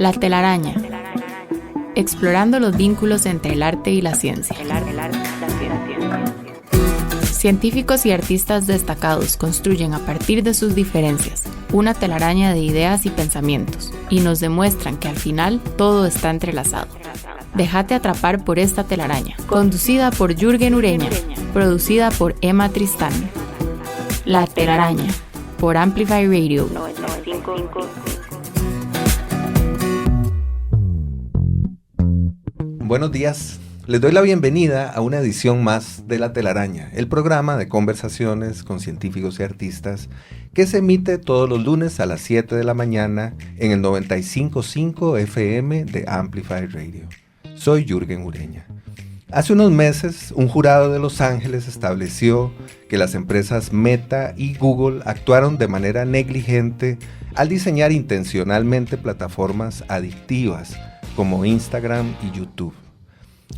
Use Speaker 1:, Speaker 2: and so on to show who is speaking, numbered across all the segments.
Speaker 1: La telaraña. Explorando los vínculos entre el arte y la ciencia. Científicos y artistas destacados construyen a partir de sus diferencias una telaraña de ideas y pensamientos y nos demuestran que al final todo está entrelazado. Déjate atrapar por esta telaraña, conducida por Jürgen Ureña, producida por Emma Tristán. La telaraña, por Amplify Radio 95.5.
Speaker 2: Buenos días, les doy la bienvenida a una edición más de La Telaraña, el programa de conversaciones con científicos y artistas que se emite todos los lunes a las 7 de la mañana en el 95.5 FM de Amplify Radio. Soy Jürgen Ureña. Hace unos meses, un jurado de Los Ángeles estableció que las empresas Meta y Google actuaron de manera negligente al diseñar intencionalmente plataformas adictivas como Instagram y YouTube.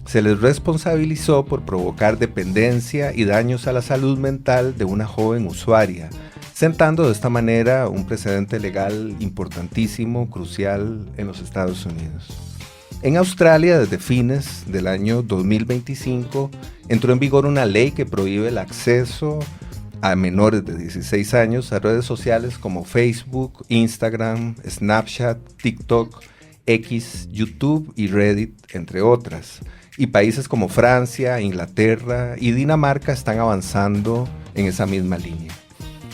Speaker 2: Se les responsabilizó por provocar dependencia y daños a la salud mental de una joven usuaria, sentando de esta manera un precedente legal importantísimo, crucial en los Estados Unidos. En Australia, desde fines del año 2025, entró en vigor una ley que prohíbe el acceso a menores de 16 años a redes sociales como Facebook, Instagram, Snapchat, TikTok, X, YouTube y Reddit, entre otras. Y países como Francia, Inglaterra y Dinamarca están avanzando en esa misma línea.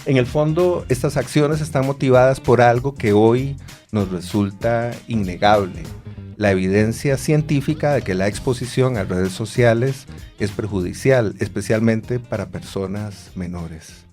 Speaker 2: En el fondo, estas acciones están motivadas por algo que hoy nos resulta innegable: la evidencia científica de que la exposición a redes sociales es perjudicial, especialmente para personas menores.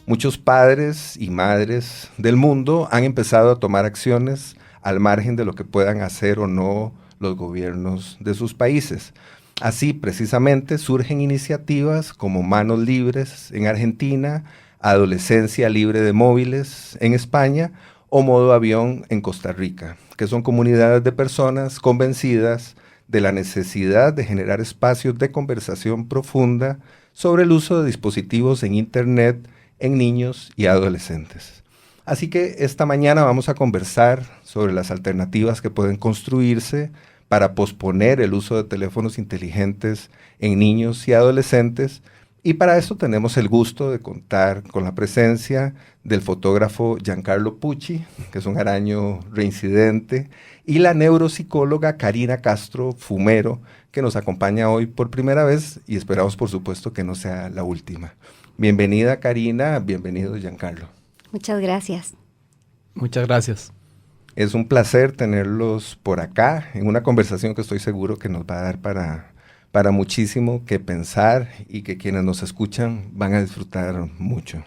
Speaker 2: Muchos padres y madres del mundo han empezado a tomar acciones al margen de lo que puedan hacer o no los gobiernos de sus países. Así, precisamente, surgen iniciativas como Manos Libres en Argentina, Adolescencia Libre de Móviles en España o Modo Avión en Costa Rica, que son comunidades de personas convencidas de la necesidad de generar espacios de conversación profunda sobre el uso de dispositivos en Internet en niños y adolescentes. Así que esta mañana vamos a conversar sobre las alternativas que pueden construirse para posponer el uso de teléfonos inteligentes en niños y adolescentes, y para eso tenemos el gusto de contar con la presencia del fotógrafo Giancarlo Pucci, que es un araño reincidente, y la neuropsicóloga Karina Castro Fumero, que nos acompaña hoy por primera vez y esperamos por supuesto que no sea la última. Bienvenida Karina, bienvenido Giancarlo.
Speaker 3: Muchas gracias.
Speaker 4: Muchas gracias.
Speaker 2: Es un placer tenerlos por acá en una conversación que estoy seguro que nos va a dar para muchísimo que pensar y que quienes nos escuchan van a disfrutar mucho.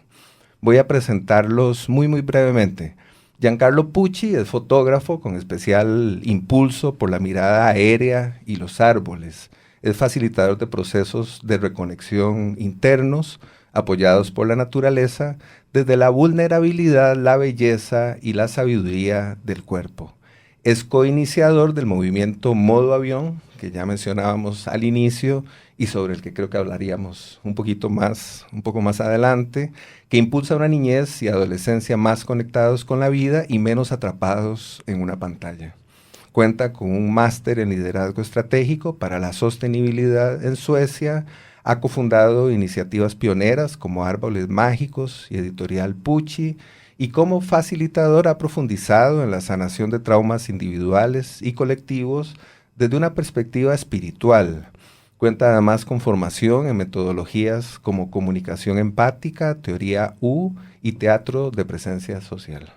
Speaker 2: Voy a presentarlos muy brevemente. Giancarlo Pucci es fotógrafo con especial impulso por la mirada aérea y los árboles. Es facilitador de procesos de reconexión internos apoyados por la naturaleza desde la vulnerabilidad, la belleza y la sabiduría del cuerpo. Es coiniciador del movimiento Modo Avión, que ya mencionábamos al inicio y sobre el que creo que hablaríamos un poco más adelante, que impulsa una niñez y adolescencia más conectados con la vida y menos atrapados en una pantalla. Cuenta con un máster en liderazgo estratégico para la sostenibilidad en Suecia. Ha cofundado iniciativas pioneras como Árboles Mágicos y Editorial Pucci, y como facilitador ha profundizado en la sanación de traumas individuales y colectivos desde una perspectiva espiritual. Cuenta además con formación en metodologías como comunicación empática, teoría U y teatro de presencia social.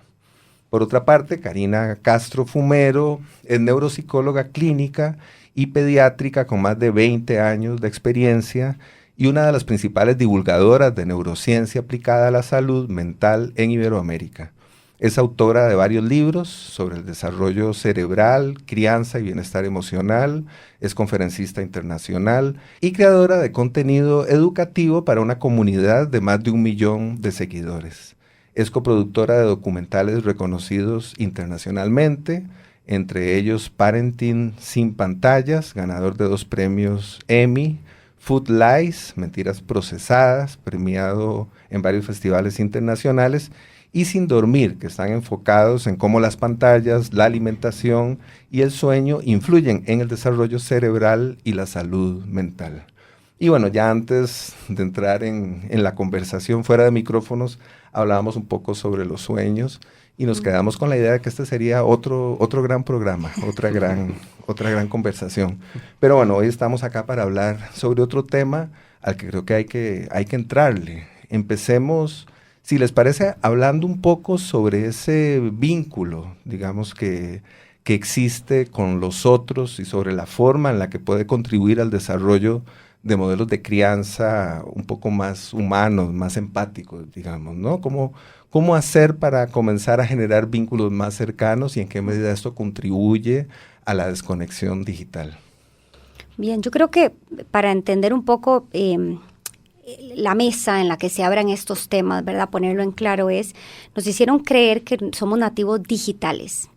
Speaker 2: Por otra parte, Karina Castro Fumero es neuropsicóloga clínica y pediátrica con más de 20 años de experiencia y una de las principales divulgadoras de neurociencia aplicada a la salud mental en Iberoamérica. Es autora de varios libros sobre el desarrollo cerebral, crianza y bienestar emocional, es conferencista internacional y creadora de contenido educativo para una comunidad de más de 1 millón de seguidores. Es coproductora de documentales reconocidos internacionalmente, entre ellos Parenting sin pantallas, ganador de 2 premios Emmy, Food Lies, Mentiras procesadas, premiado en varios festivales internacionales, y Sin Dormir, que están enfocados en cómo las pantallas, la alimentación y el sueño influyen en el desarrollo cerebral y la salud mental. Y bueno, ya antes de entrar en la conversación fuera de micrófonos, hablábamos un poco sobre los sueños y nos quedamos con la idea de que este sería otro gran programa, otra gran conversación. Pero bueno, hoy estamos acá para hablar sobre otro tema al que creo que hay que entrarle. Empecemos, si les parece, hablando un poco sobre ese vínculo, digamos, que existe con los otros y sobre la forma en la que puede contribuir al desarrollo de modelos de crianza un poco más humanos, más empáticos, digamos, ¿no? ¿Cómo hacer para comenzar a generar vínculos más cercanos y en qué medida esto contribuye a la desconexión digital?
Speaker 3: Bien, yo creo que para entender un poco la mesa en la que se abran estos temas, ¿verdad? Ponerlo en claro nos hicieron creer que somos nativos digitales.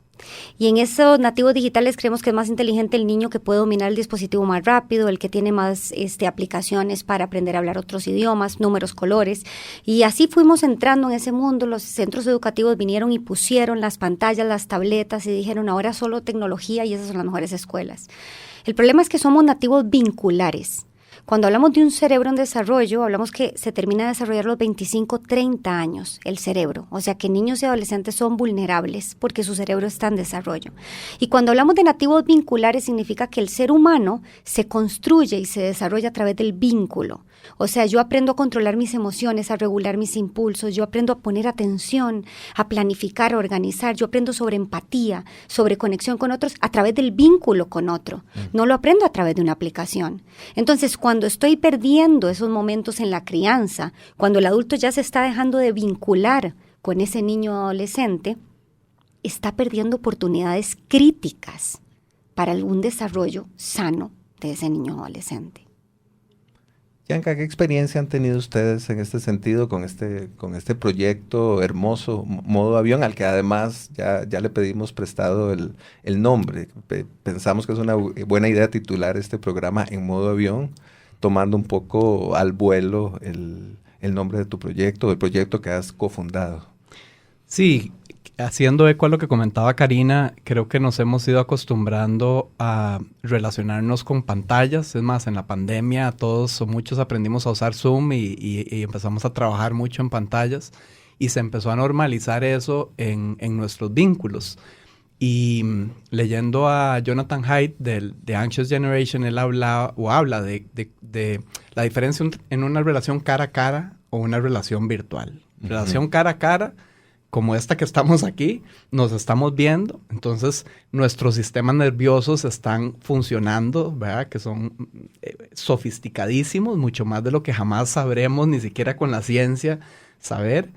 Speaker 3: Y en esos nativos digitales creemos que es más inteligente el niño que puede dominar el dispositivo más rápido, el que tiene más aplicaciones para aprender a hablar otros idiomas, números, colores. Y así fuimos entrando en ese mundo. Los centros educativos vinieron y pusieron las pantallas, las tabletas y dijeron ahora solo tecnología y esas son las mejores escuelas. El problema es que somos nativos vinculares. Cuando hablamos de un cerebro en desarrollo, hablamos que se termina de desarrollar a los 25, 30 años el cerebro. O sea que niños y adolescentes son vulnerables porque su cerebro está en desarrollo. Y cuando hablamos de nativos vinculares, significa que el ser humano se construye y se desarrolla a través del vínculo. O sea, yo aprendo a controlar mis emociones, a regular mis impulsos, yo aprendo a poner atención, a planificar, a organizar, yo aprendo sobre empatía, sobre conexión con otros a través del vínculo con otro. No lo aprendo a través de una aplicación. Entonces, cuando estoy perdiendo esos momentos en la crianza, cuando el adulto ya se está dejando de vincular con ese niño adolescente, está perdiendo oportunidades críticas para algún desarrollo sano de ese niño adolescente.
Speaker 2: Bianca, ¿qué experiencia han tenido ustedes en este sentido con este proyecto hermoso, Modo Avión, al que además ya le pedimos prestado el nombre? Pensamos que es una buena idea titular este programa en Modo Avión, tomando un poco al vuelo el nombre de tu proyecto, del proyecto que has cofundado.
Speaker 4: Sí, haciendo eco a lo que comentaba Karina, creo que nos hemos ido acostumbrando a relacionarnos con pantallas. Es más, en la pandemia todos o muchos aprendimos a usar Zoom y empezamos a trabajar mucho en pantallas y se empezó a normalizar eso en nuestros vínculos. Y leyendo a Jonathan Haidt de Anxious Generation, él habla de la diferencia en una relación cara a cara o una relación virtual. Relación cara a cara, como esta que estamos aquí, nos estamos viendo, entonces nuestros sistemas nerviosos están funcionando, ¿verdad? Que son sofisticadísimos, mucho más de lo que jamás sabremos, ni siquiera con la ciencia, saber.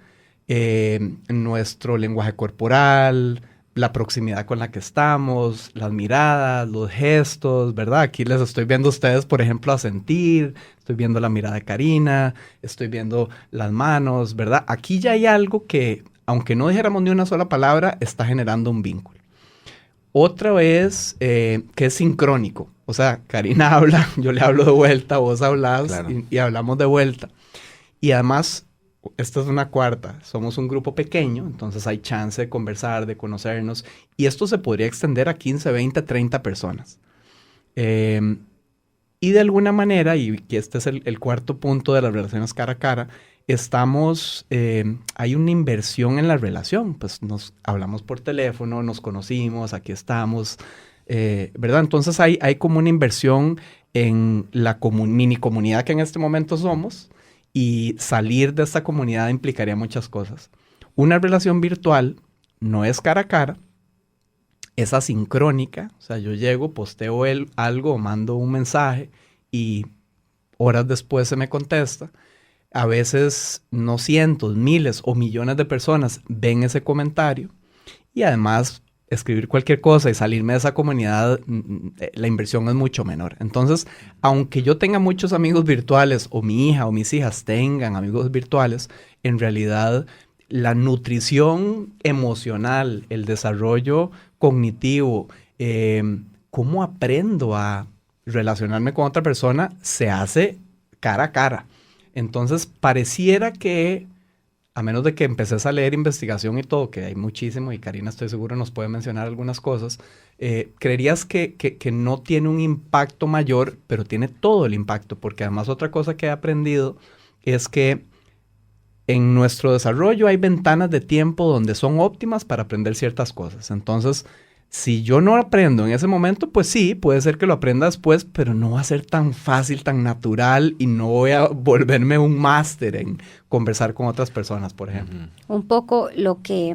Speaker 4: Nuestro lenguaje corporal, la proximidad con la que estamos, las miradas, los gestos, ¿verdad? Aquí les estoy viendo a ustedes, por ejemplo, a sentir, estoy viendo la mirada de Karina, estoy viendo las manos, ¿verdad? Aquí ya hay algo que, aunque no dijéramos ni una sola palabra, está generando un vínculo. Otra es que es sincrónico. O sea, Karina habla, yo le hablo de vuelta, vos hablás, claro, y hablamos de vuelta. Y además, esta es una cuarta, somos un grupo pequeño, entonces hay chance de conversar, de conocernos, y esto se podría extender a 15, 20, 30 personas. Y de alguna manera, y que este es el cuarto punto de las relaciones cara a cara, hay una inversión en la relación, pues nos hablamos por teléfono, nos conocimos, aquí estamos, ¿verdad? Entonces hay como una inversión en la mini comunidad que en este momento somos, y salir de esta comunidad implicaría muchas cosas. Una relación virtual no es cara a cara, es asincrónica, o sea, yo llego, posteo algo, mando un mensaje y horas después se me contesta. A veces no cientos, miles o millones de personas ven ese comentario y además escribir cualquier cosa y salirme de esa comunidad, la inversión es mucho menor. Entonces, aunque yo tenga muchos amigos virtuales o mi hija o mis hijas tengan amigos virtuales, en realidad la nutrición emocional, el desarrollo cognitivo, cómo aprendo a relacionarme con otra persona, se hace cara a cara. Entonces, pareciera que a menos de que empeces a leer investigación y todo, que hay muchísimo, y Karina estoy seguro nos puede mencionar algunas cosas, creerías que no tiene un impacto mayor, pero tiene todo el impacto, porque además otra cosa que he aprendido es que en nuestro desarrollo hay ventanas de tiempo donde son óptimas para aprender ciertas cosas. Entonces, si yo no aprendo en ese momento, pues sí, puede ser que lo aprenda después, pero no va a ser tan fácil, tan natural, y no voy a volverme un máster en conversar con otras personas, por ejemplo.
Speaker 3: Un poco lo que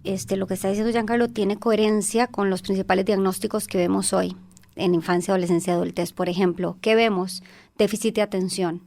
Speaker 3: está diciendo Giancarlo tiene coherencia con los principales diagnósticos que vemos hoy en infancia, adolescencia y adultez. Por ejemplo, ¿qué vemos? Déficit de atención.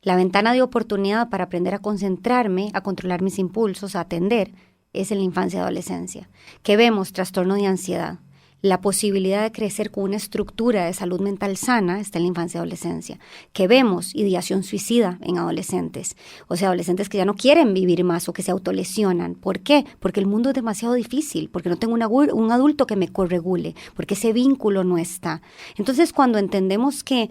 Speaker 3: La ventana de oportunidad para aprender a concentrarme, a controlar mis impulsos, a atender, es en la infancia y adolescencia. ¿Qué vemos? Trastorno de ansiedad. La posibilidad de crecer con una estructura de salud mental sana está en la infancia y adolescencia. ¿Qué vemos? Ideación suicida en adolescentes. O sea, adolescentes que ya no quieren vivir más o que se autolesionan. ¿Por qué? Porque el mundo es demasiado difícil, porque no tengo un adulto que me corregule, porque ese vínculo no está. Entonces, cuando entendemos que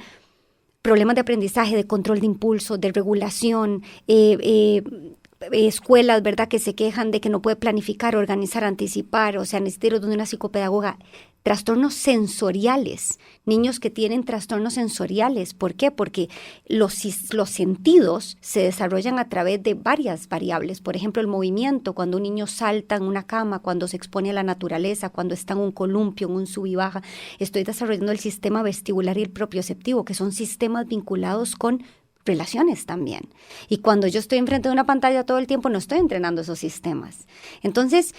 Speaker 3: problemas de aprendizaje, de control de impulso, de regulación, escuelas, ¿verdad?, que se quejan de que no puede planificar, organizar, anticipar, o sea, necesito ir donde una psicopedagoga. Trastornos sensoriales, niños que tienen trastornos sensoriales. ¿Por qué? Porque los sentidos se desarrollan a través de varias variables. Por ejemplo, el movimiento, cuando un niño salta en una cama, cuando se expone a la naturaleza, cuando está en un columpio, en un sub y baja. Estoy desarrollando el sistema vestibular y el propioceptivo, que son sistemas vinculados con relaciones también. Y cuando yo estoy enfrente de una pantalla todo el tiempo, no estoy entrenando esos sistemas. Entonces,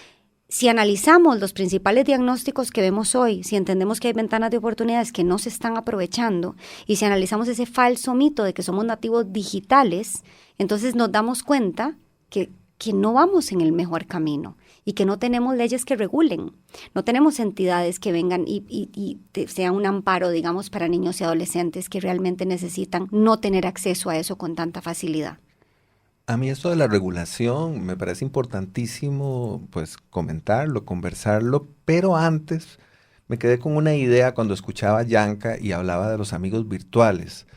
Speaker 3: si analizamos los principales diagnósticos que vemos hoy, si entendemos que hay ventanas de oportunidades que no se están aprovechando, y si analizamos ese falso mito de que somos nativos digitales, entonces nos damos cuenta que no vamos en el mejor camino y que no tenemos leyes que regulen, no tenemos entidades que vengan y sean un amparo, digamos, para niños y adolescentes que realmente necesitan no tener acceso a eso con tanta facilidad.
Speaker 2: A mí esto de la regulación me parece importantísimo, pues, comentarlo, conversarlo, pero antes me quedé con una idea cuando escuchaba a Yanka y hablaba de los amigos virtuales.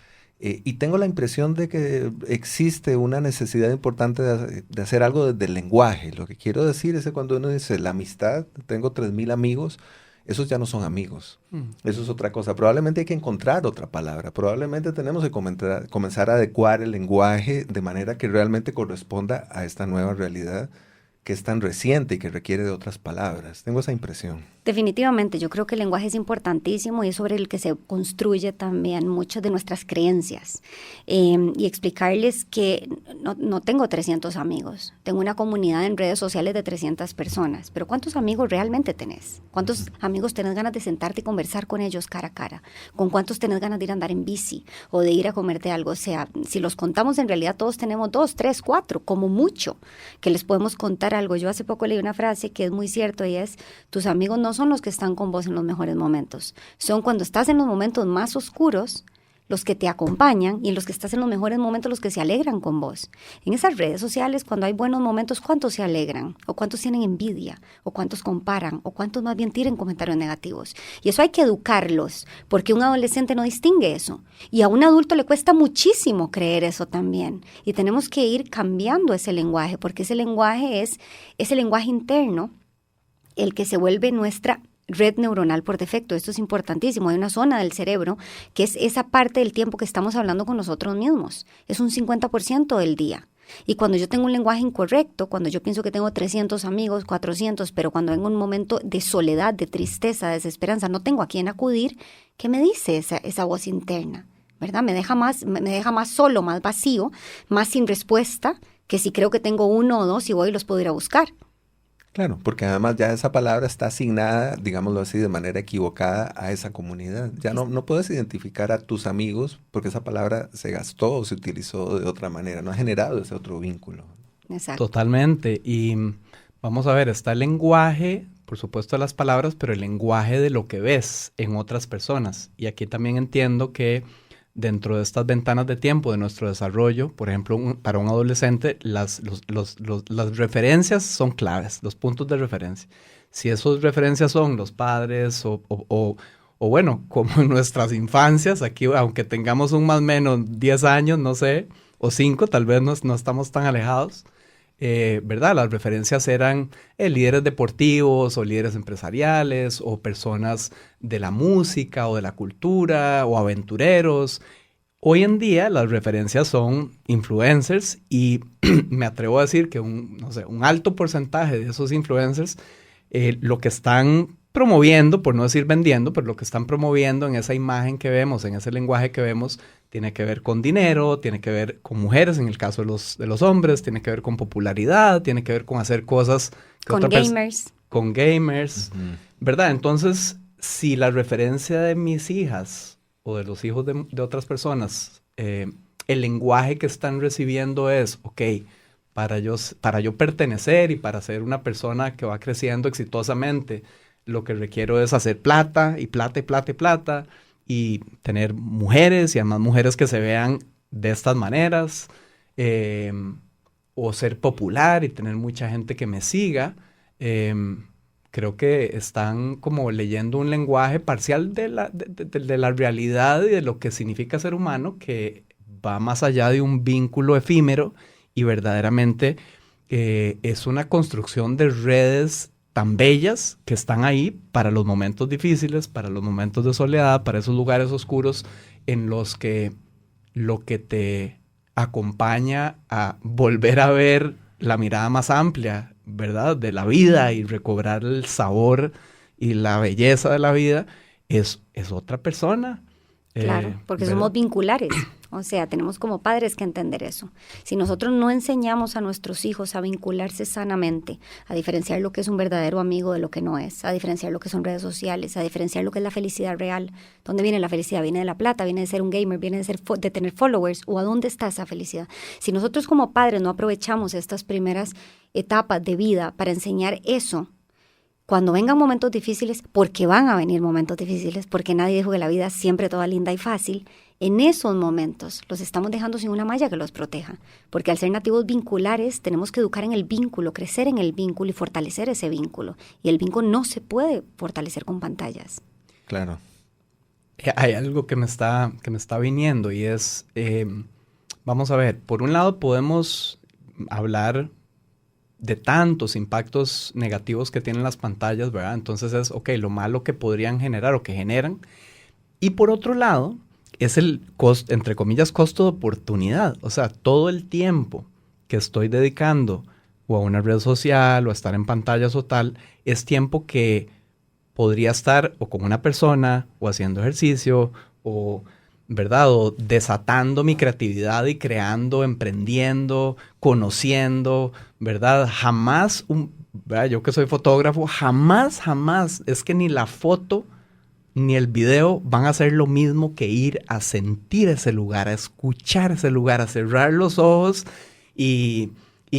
Speaker 2: Y tengo la impresión de que existe una necesidad importante de hacer algo desde el lenguaje. Lo que quiero decir es que cuando uno dice la amistad, tengo 3,000 amigos, esos ya no son amigos. Eso es otra cosa. Probablemente hay que encontrar otra palabra. Probablemente tenemos que comenzar a adecuar el lenguaje de manera que realmente corresponda a esta nueva realidad que es tan reciente y que requiere de otras palabras. Tengo esa impresión.
Speaker 3: Definitivamente, yo creo que el lenguaje es importantísimo y es sobre el que se construye también muchas de nuestras creencias. Y explicarles que no tengo 300 amigos, tengo una comunidad en redes sociales de 300 personas, pero ¿cuántos amigos realmente tenés? ¿Cuántos amigos tenés ganas de sentarte y conversar con ellos cara a cara? ¿Con cuántos tenés ganas de ir a andar en bici o de ir a comerte algo? O sea, si los contamos, en realidad todos tenemos 2, 3, 4, como mucho, que les podemos contar algo. Yo hace poco leí una frase que es muy cierto y es: tus amigos no son los que están con vos en los mejores momentos, son cuando estás en los momentos más oscuros los que te acompañan, y en los que estás en los mejores momentos los que se alegran con vos. En esas redes sociales, cuando hay buenos momentos, ¿cuántos se alegran? ¿O cuántos tienen envidia? ¿O cuántos comparan? ¿O cuántos más bien tienen comentarios negativos? Y eso hay que educarlos, porque un adolescente no distingue eso. Y a un adulto le cuesta muchísimo creer eso también. Y tenemos que ir cambiando ese lenguaje, porque ese lenguaje es ese lenguaje interno el que se vuelve nuestra red neuronal por defecto. Esto es importantísimo. Hay una zona del cerebro que es esa parte del tiempo que estamos hablando con nosotros mismos. Es un 50% del día. Y cuando yo tengo un lenguaje incorrecto, cuando yo pienso que tengo 300 amigos, 400, pero cuando vengo un momento de soledad, de tristeza, de desesperanza, no tengo a quién acudir, ¿qué me dice esa voz interna? ¿Verdad? Me deja más solo, más vacío, más sin respuesta, que si creo que tengo 1 o 2 y voy y los puedo ir a buscar.
Speaker 2: Claro, porque además ya esa palabra está asignada, digámoslo así, de manera equivocada a esa comunidad. Ya no puedes identificar a tus amigos porque esa palabra se gastó o se utilizó de otra manera, no ha generado ese otro vínculo.
Speaker 3: Exacto.
Speaker 4: Totalmente. Y vamos a ver, está el lenguaje, por supuesto, de las palabras, pero el lenguaje de lo que ves en otras personas. Y aquí también entiendo que dentro de estas ventanas de tiempo de nuestro desarrollo, por ejemplo, para un adolescente, las referencias son claves, los puntos de referencia. Si esas referencias son los padres o bueno, como en nuestras infancias, aquí aunque tengamos un más o menos 10 años, no sé, o 5, tal vez no estamos tan alejados, ¿verdad? Las referencias eran líderes deportivos o líderes empresariales o personas de la música o de la cultura o aventureros. Hoy en día las referencias son influencers y me atrevo a decir que un alto porcentaje de esos influencers lo que están promoviendo, por no decir vendiendo, pero lo que están promoviendo en esa imagen que vemos, en ese lenguaje que vemos, tiene que ver con dinero, tiene que ver con mujeres, en el caso de los hombres, tiene que ver con popularidad, tiene que ver con hacer cosas...
Speaker 3: Con gamers.
Speaker 4: Con gamers, ¿verdad? Entonces, si la referencia de mis hijas o de los hijos de otras personas, el lenguaje que están recibiendo es, ok, para yo pertenecer y para ser una persona que va creciendo exitosamente, lo que requiero es hacer plata y plata y plata y plata y tener mujeres y además mujeres que se vean de estas maneras o ser popular y tener mucha gente que me siga. Creo que están como leyendo un lenguaje parcial de la realidad y de lo que significa ser humano, que va más allá de un vínculo efímero y verdaderamente es una construcción de redes tan bellas que están ahí para los momentos difíciles, para los momentos de soledad, para esos lugares oscuros en los que lo que te acompaña a volver a ver la mirada más amplia, ¿verdad?, de la vida y recobrar el sabor y la belleza de la vida es otra persona.
Speaker 3: Claro, porque
Speaker 4: ¿verdad?
Speaker 3: somos vinculares. O sea, tenemos como padres que entender eso. Si nosotros no enseñamos a nuestros hijos a vincularse sanamente, a diferenciar lo que es un verdadero amigo de lo que no es, a diferenciar lo que son redes sociales, a diferenciar lo que es la felicidad real, ¿dónde viene la felicidad? ¿Viene de la plata? ¿Viene de ser un gamer? ¿Viene de tener followers? ¿O a dónde está esa felicidad? Si nosotros como padres no aprovechamos estas primeras etapas de vida para enseñar eso, cuando vengan momentos difíciles, porque van a venir momentos difíciles, porque nadie dijo que la vida es siempre toda linda y fácil, en esos momentos los estamos dejando sin una malla que los proteja. Porque al ser nativos vinculares tenemos que educar en el vínculo, crecer en el vínculo y fortalecer ese vínculo. Y el vínculo no se puede fortalecer con pantallas.
Speaker 2: Claro.
Speaker 4: Hay algo que me está viniendo y es, vamos a ver, por un lado podemos hablar de tantos impactos negativos que tienen las pantallas, ¿verdad? Entonces es, ok, lo malo que podrían generar o que generan. Y por otro lado, es el costo, entre comillas, costo de oportunidad. O sea, todo el tiempo que estoy dedicando o a una red social o a estar en pantallas o tal, es tiempo que podría estar o con una persona o haciendo ejercicio o... ¿verdad? O desatando mi creatividad y creando, emprendiendo, conociendo, ¿verdad? Jamás, ¿verdad? Yo que soy fotógrafo, jamás, es que ni la foto ni el video van a ser lo mismo que ir a sentir ese lugar, a escuchar ese lugar, a cerrar los ojos y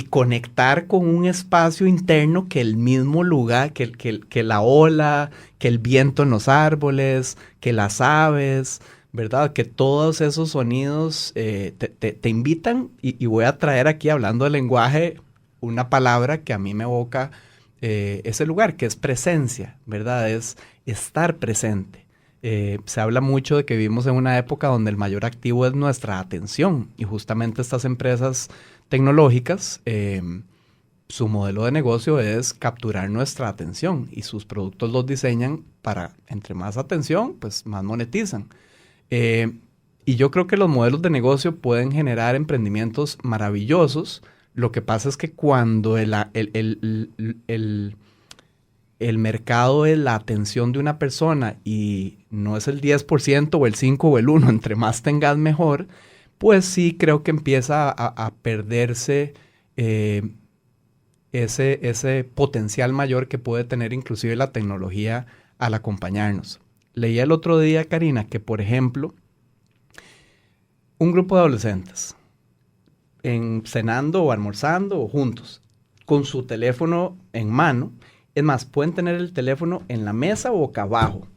Speaker 4: conectar con un espacio interno que el mismo lugar, que la ola, que el viento en los árboles, que las aves... ¿verdad? Que todos esos sonidos te invitan y voy a traer aquí, hablando del lenguaje, una palabra que a mí me evoca ese lugar, que es presencia, ¿verdad? Es estar presente. Se habla mucho de que vivimos en una época donde el mayor activo es nuestra atención y justamente estas empresas tecnológicas, su modelo de negocio es capturar nuestra atención y sus productos los diseñan para, entre más atención, pues más monetizan. Y yo creo que los modelos de negocio pueden generar emprendimientos maravillosos. Lo que pasa es que cuando el mercado es la atención de una persona y no es el 10% o el 5% o el 1%, entre más tengas mejor, pues sí creo que empieza a perderse ese potencial mayor que puede tener inclusive la tecnología al acompañarnos. Leía el otro día, Karina, que por ejemplo, un grupo de adolescentes cenando o almorzando o juntos, con su teléfono en mano, es más, pueden tener el teléfono en la mesa o boca abajo,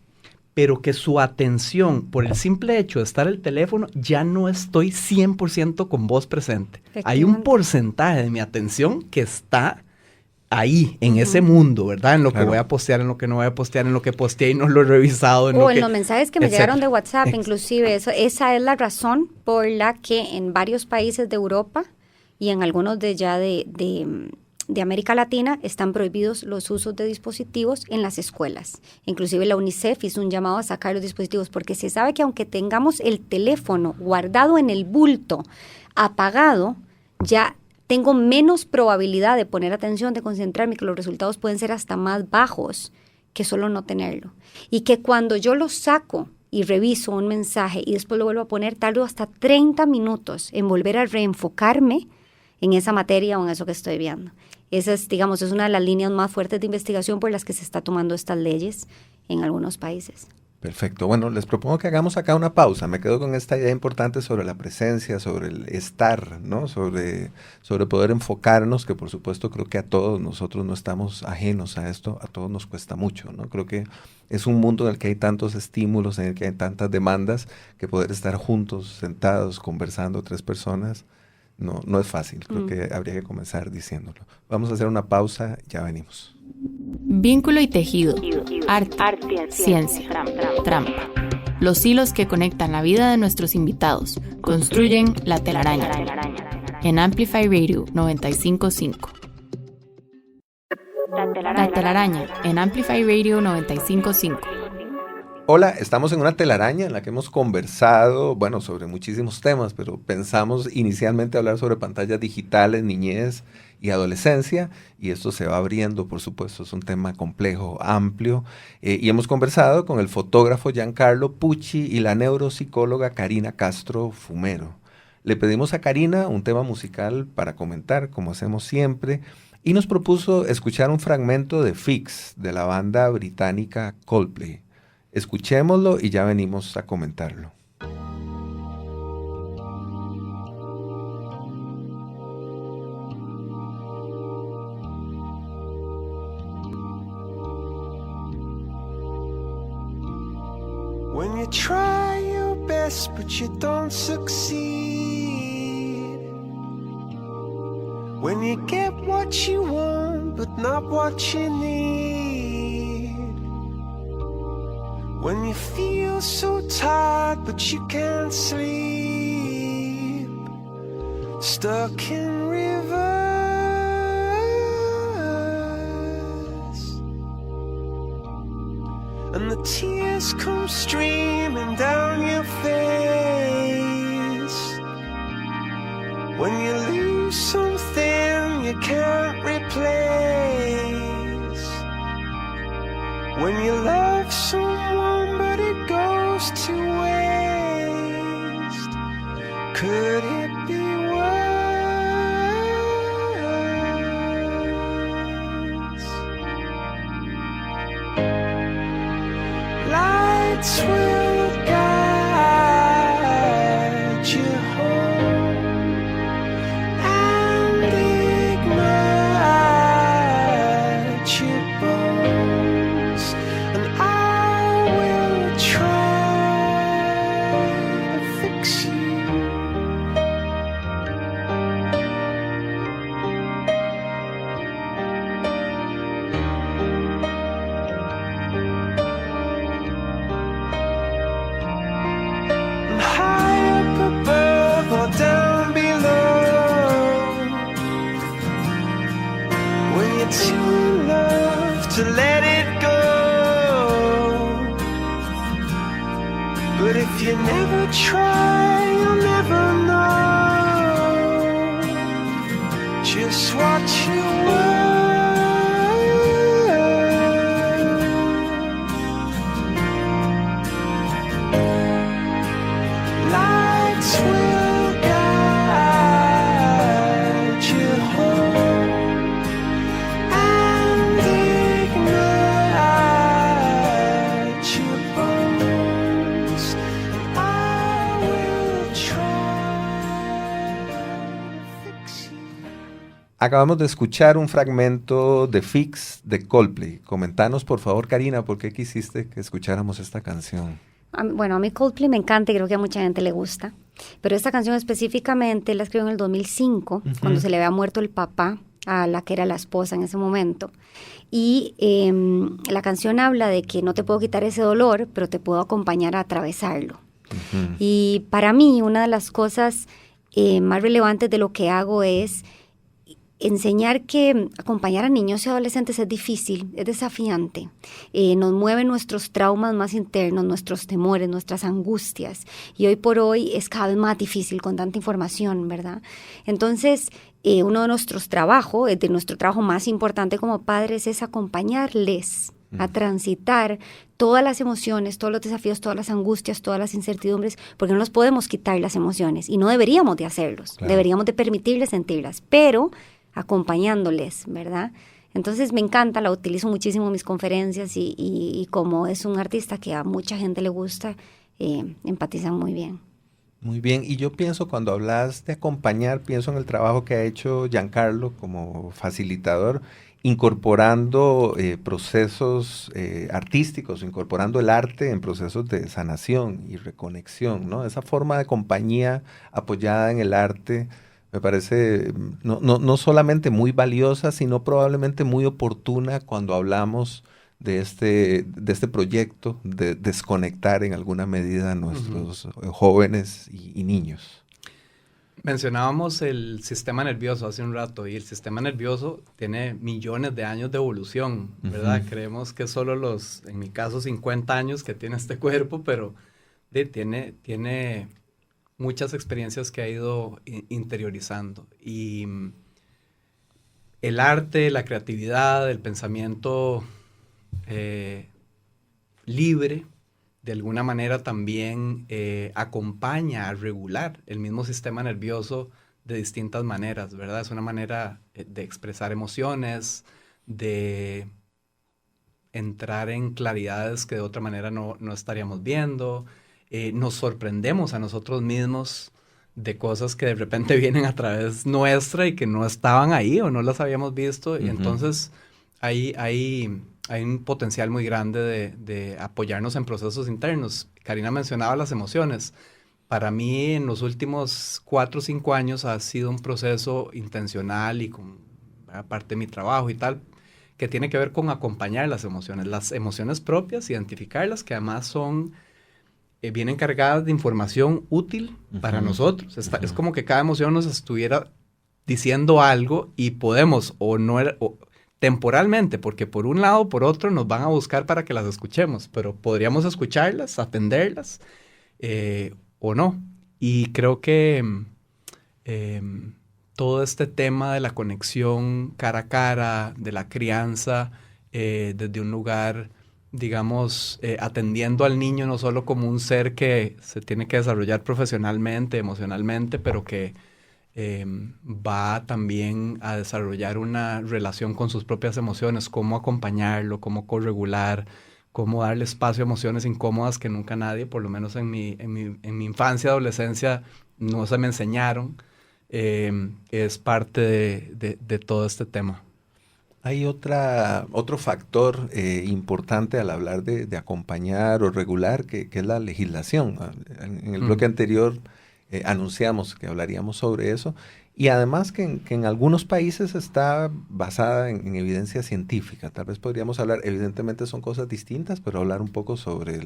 Speaker 4: pero que su atención, por el simple hecho de estar el teléfono, ya no estoy 100% con vos presente. Hay un porcentaje de mi atención que está ahí, en ese mundo, ¿verdad? En lo que voy a postear, en lo que no voy a postear, en lo que posteé y no lo he revisado.
Speaker 3: En los mensajes que me llegaron de WhatsApp, inclusive. Esa es la razón por la que en varios países de Europa y en algunos de América Latina están prohibidos los usos de dispositivos en las escuelas. Inclusive la UNICEF hizo un llamado a sacar los dispositivos porque se sabe que aunque tengamos el teléfono guardado en el bulto, apagado, ya tengo menos probabilidad de poner atención, de concentrarme, que los resultados pueden ser hasta más bajos que solo no tenerlo. Y que cuando yo lo saco y reviso un mensaje y después lo vuelvo a poner, tardo hasta 30 minutos en volver a reenfocarme en esa materia o en eso que estoy viendo. Esa es, digamos, es una de las líneas más fuertes de investigación por las que se está tomando estas leyes en algunos países.
Speaker 2: Perfecto. Bueno, les propongo que hagamos acá una pausa. Me quedo con esta idea importante sobre la presencia, sobre el estar, ¿no? Sobre poder enfocarnos, que por supuesto creo que a todos nosotros no estamos ajenos a esto, a todos nos cuesta mucho, ¿no? Creo que es un mundo en el que hay tantos estímulos, en el que hay tantas demandas, que poder estar juntos, sentados, conversando 3 personas, no es fácil. Creo que habría que comenzar diciéndolo. Vamos a hacer una pausa, ya venimos.
Speaker 1: Vínculo y tejido, arte, ciencia, trampa. Los hilos que conectan la vida de nuestros invitados construyen la telaraña. En Amplify Radio 95.5. La telaraña en Amplify Radio 95.5.
Speaker 2: Hola, estamos en una telaraña en la que hemos conversado, bueno, sobre muchísimos temas, pero pensamos inicialmente hablar sobre pantallas digitales, niñez y adolescencia, y esto se va abriendo, por supuesto, es un tema complejo, amplio, y hemos conversado con el fotógrafo Giancarlo Pucci y la neuropsicóloga Karina Castro Fumero. Le pedimos a Karina un tema musical para comentar, como hacemos siempre, y nos propuso escuchar un fragmento de Fix, de la banda británica Coldplay. Escuchémoslo y ya venimos a comentarlo.
Speaker 5: When you try your best but you don't succeed, when you get what you want but not what you need, when you feel so tired but you can't sleep, stuck in reverse, and the tears come streaming down your face, when you lose something you can't replace, when you love someone but it goes to waste, could it be worse? Lights will guide you home and ignite your bones, and I will try to fix you. And high up above or down below, when you're too in love to let it go, but if you never try, you'll never know just what you were. Lights will guide you home and ignite your bones, and I will try to fix you.
Speaker 2: Acabamos de escuchar un fragmento de Fix de Coldplay. Comentanos, por favor, Karina, ¿por qué quisiste que escucháramos esta canción?
Speaker 3: Bueno, a mí Coldplay me encanta y creo que a mucha gente le gusta, pero esta canción específicamente la escribió en el 2005, cuando se le había muerto el papá a la que era la esposa en ese momento. Y la canción habla de que no te puedo quitar ese dolor, pero te puedo acompañar a atravesarlo. Y para mí, una de las cosas más relevantes de lo que hago es enseñar que acompañar a niños y adolescentes es difícil, es desafiante. Nos mueven nuestros traumas más internos, nuestros temores, nuestras angustias. Y hoy por hoy es cada vez más difícil con tanta información, ¿verdad? Entonces, uno de nuestros trabajos, de nuestro trabajo más importante como padres, es acompañarles a transitar todas las emociones, todos los desafíos, todas las angustias, todas las incertidumbres, porque no los podemos quitar las emociones y no deberíamos de hacerlos, claro. Deberíamos de permitirles sentirlas, pero acompañándoles, ¿verdad? Entonces me encanta, la utilizo muchísimo en mis conferencias y como es un artista que a mucha gente le gusta, empatizan muy bien.
Speaker 2: Muy bien, y yo pienso cuando hablas de acompañar, pienso en el trabajo que ha hecho Giancarlo como facilitador, incorporando procesos artísticos, incorporando el arte en procesos de sanación y reconexión, ¿no? Esa forma de compañía apoyada en el arte me parece no solamente muy valiosa, sino probablemente muy oportuna cuando hablamos de este proyecto de desconectar en alguna medida a nuestros jóvenes y niños.
Speaker 4: Mencionábamos el sistema nervioso hace un rato, y el sistema nervioso tiene millones de años de evolución, ¿verdad? Creemos que solo en mi caso, 50 años que tiene este cuerpo, pero tiene muchas experiencias que ha ido interiorizando. Y el arte, la creatividad, el pensamiento libre, de alguna manera también acompaña a regular el mismo sistema nervioso de distintas maneras, ¿verdad? Es una manera de expresar emociones, de entrar en claridades que de otra manera no estaríamos viendo. Nos sorprendemos a nosotros mismos de cosas que de repente vienen a través nuestra y que no estaban ahí o no las habíamos visto. Y entonces hay un potencial muy grande de apoyarnos en procesos internos. Karina mencionaba las emociones. Para mí, en los últimos 4 o 5 años ha sido un proceso intencional y aparte de mi trabajo y tal, que tiene que ver con acompañar las emociones propias, identificarlas, que además son vienen cargadas de información útil para nosotros. Es como que cada emoción nos estuviera diciendo algo y podemos temporalmente, porque por un lado o por otro nos van a buscar para que las escuchemos, pero podríamos escucharlas, atenderlas o no. Y creo que todo este tema de la conexión cara a cara, de la crianza, desde un lugar, digamos, atendiendo al niño no solo como un ser que se tiene que desarrollar profesionalmente, emocionalmente, pero que va también a desarrollar una relación con sus propias emociones, cómo acompañarlo, cómo corregular, cómo darle espacio a emociones incómodas que nunca nadie, por lo menos en mi infancia, adolescencia, no se me enseñaron. Es parte de todo este tema.
Speaker 2: Hay otro factor importante al hablar de acompañar o regular, que es la legislación. En el bloque anterior anunciamos que hablaríamos sobre eso, y además que en algunos países está basada en evidencia científica. Tal vez podríamos hablar, evidentemente son cosas distintas, pero hablar un poco sobre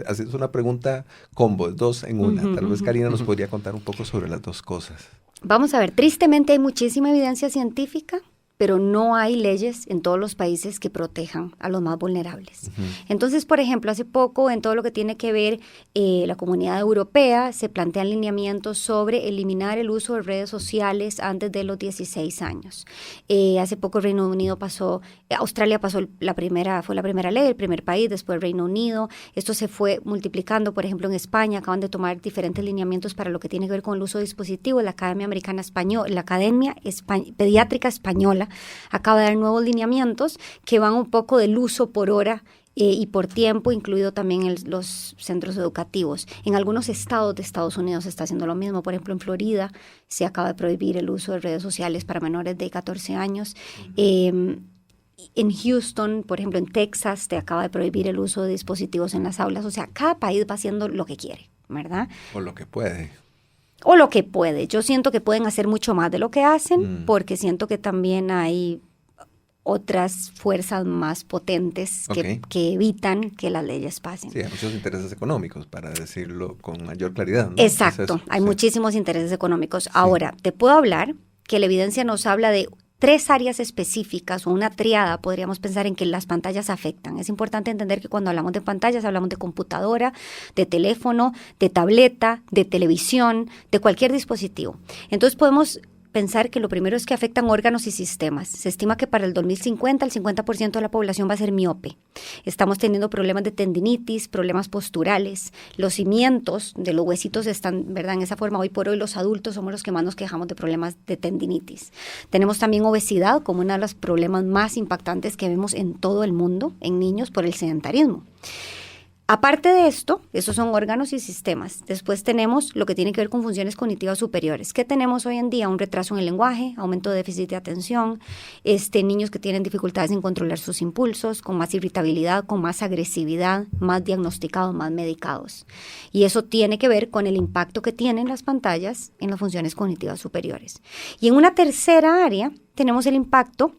Speaker 2: así es una pregunta combo, 2 en 1. Tal vez Karina nos podría contar un poco sobre las 2 cosas.
Speaker 3: Vamos a ver, tristemente hay muchísima evidencia científica, pero no hay leyes en todos los países que protejan a los más vulnerables. Entonces, por ejemplo, hace poco, en todo lo que tiene que ver la Comunidad Europea, se plantean lineamientos sobre eliminar el uso de redes sociales antes de los 16 años. Hace poco Reino Unido Australia fue la primera ley, el primer país, después Reino Unido. Esto se fue multiplicando, por ejemplo, en España acaban de tomar diferentes lineamientos para lo que tiene que ver con el uso de dispositivos. La Academia Pediátrica Española acaba de dar nuevos lineamientos que van un poco del uso por hora y por tiempo, incluido también los centros educativos. En algunos estados de Estados Unidos se está haciendo lo mismo. Por ejemplo, en Florida se acaba de prohibir el uso de redes sociales para menores de 14 años. En Houston, por ejemplo, en Texas, se acaba de prohibir el uso de dispositivos en las aulas. O sea, cada país va haciendo lo que quiere, ¿verdad?
Speaker 2: O lo que puede.
Speaker 3: O lo que puede. Yo siento que pueden hacer mucho más de lo que hacen, porque siento que también hay otras fuerzas más potentes que evitan que las leyes pasen.
Speaker 2: Sí, hay muchos intereses económicos, para decirlo con mayor claridad, ¿no?
Speaker 3: Exacto, hay muchísimos intereses económicos. Ahora, te puedo hablar que la evidencia nos habla de 3 áreas específicas o una triada, podríamos pensar en que las pantallas afectan. Es importante entender que cuando hablamos de pantallas hablamos de computadora, de teléfono, de tableta, de televisión, de cualquier dispositivo. Entonces podemos pensar que lo primero es que afectan órganos y sistemas. Se estima que para el 2050 el 50% de la población va a ser miope. Estamos teniendo problemas de tendinitis, problemas posturales. Los cimientos de los huesitos están, ¿verdad?, en esa forma. Hoy por hoy los adultos somos los que más nos quejamos de problemas de tendinitis. Tenemos también obesidad como uno de los problemas más impactantes que vemos en todo el mundo, en niños, por el sedentarismo. Aparte de esto, esos son órganos y sistemas. Después tenemos lo que tiene que ver con funciones cognitivas superiores. ¿Qué tenemos hoy en día? Un retraso en el lenguaje, aumento de déficit de atención, niños que tienen dificultades en controlar sus impulsos, con más irritabilidad, con más agresividad, más diagnosticados, más medicados. Y eso tiene que ver con el impacto que tienen las pantallas en las funciones cognitivas superiores. Y en una tercera área tenemos el impacto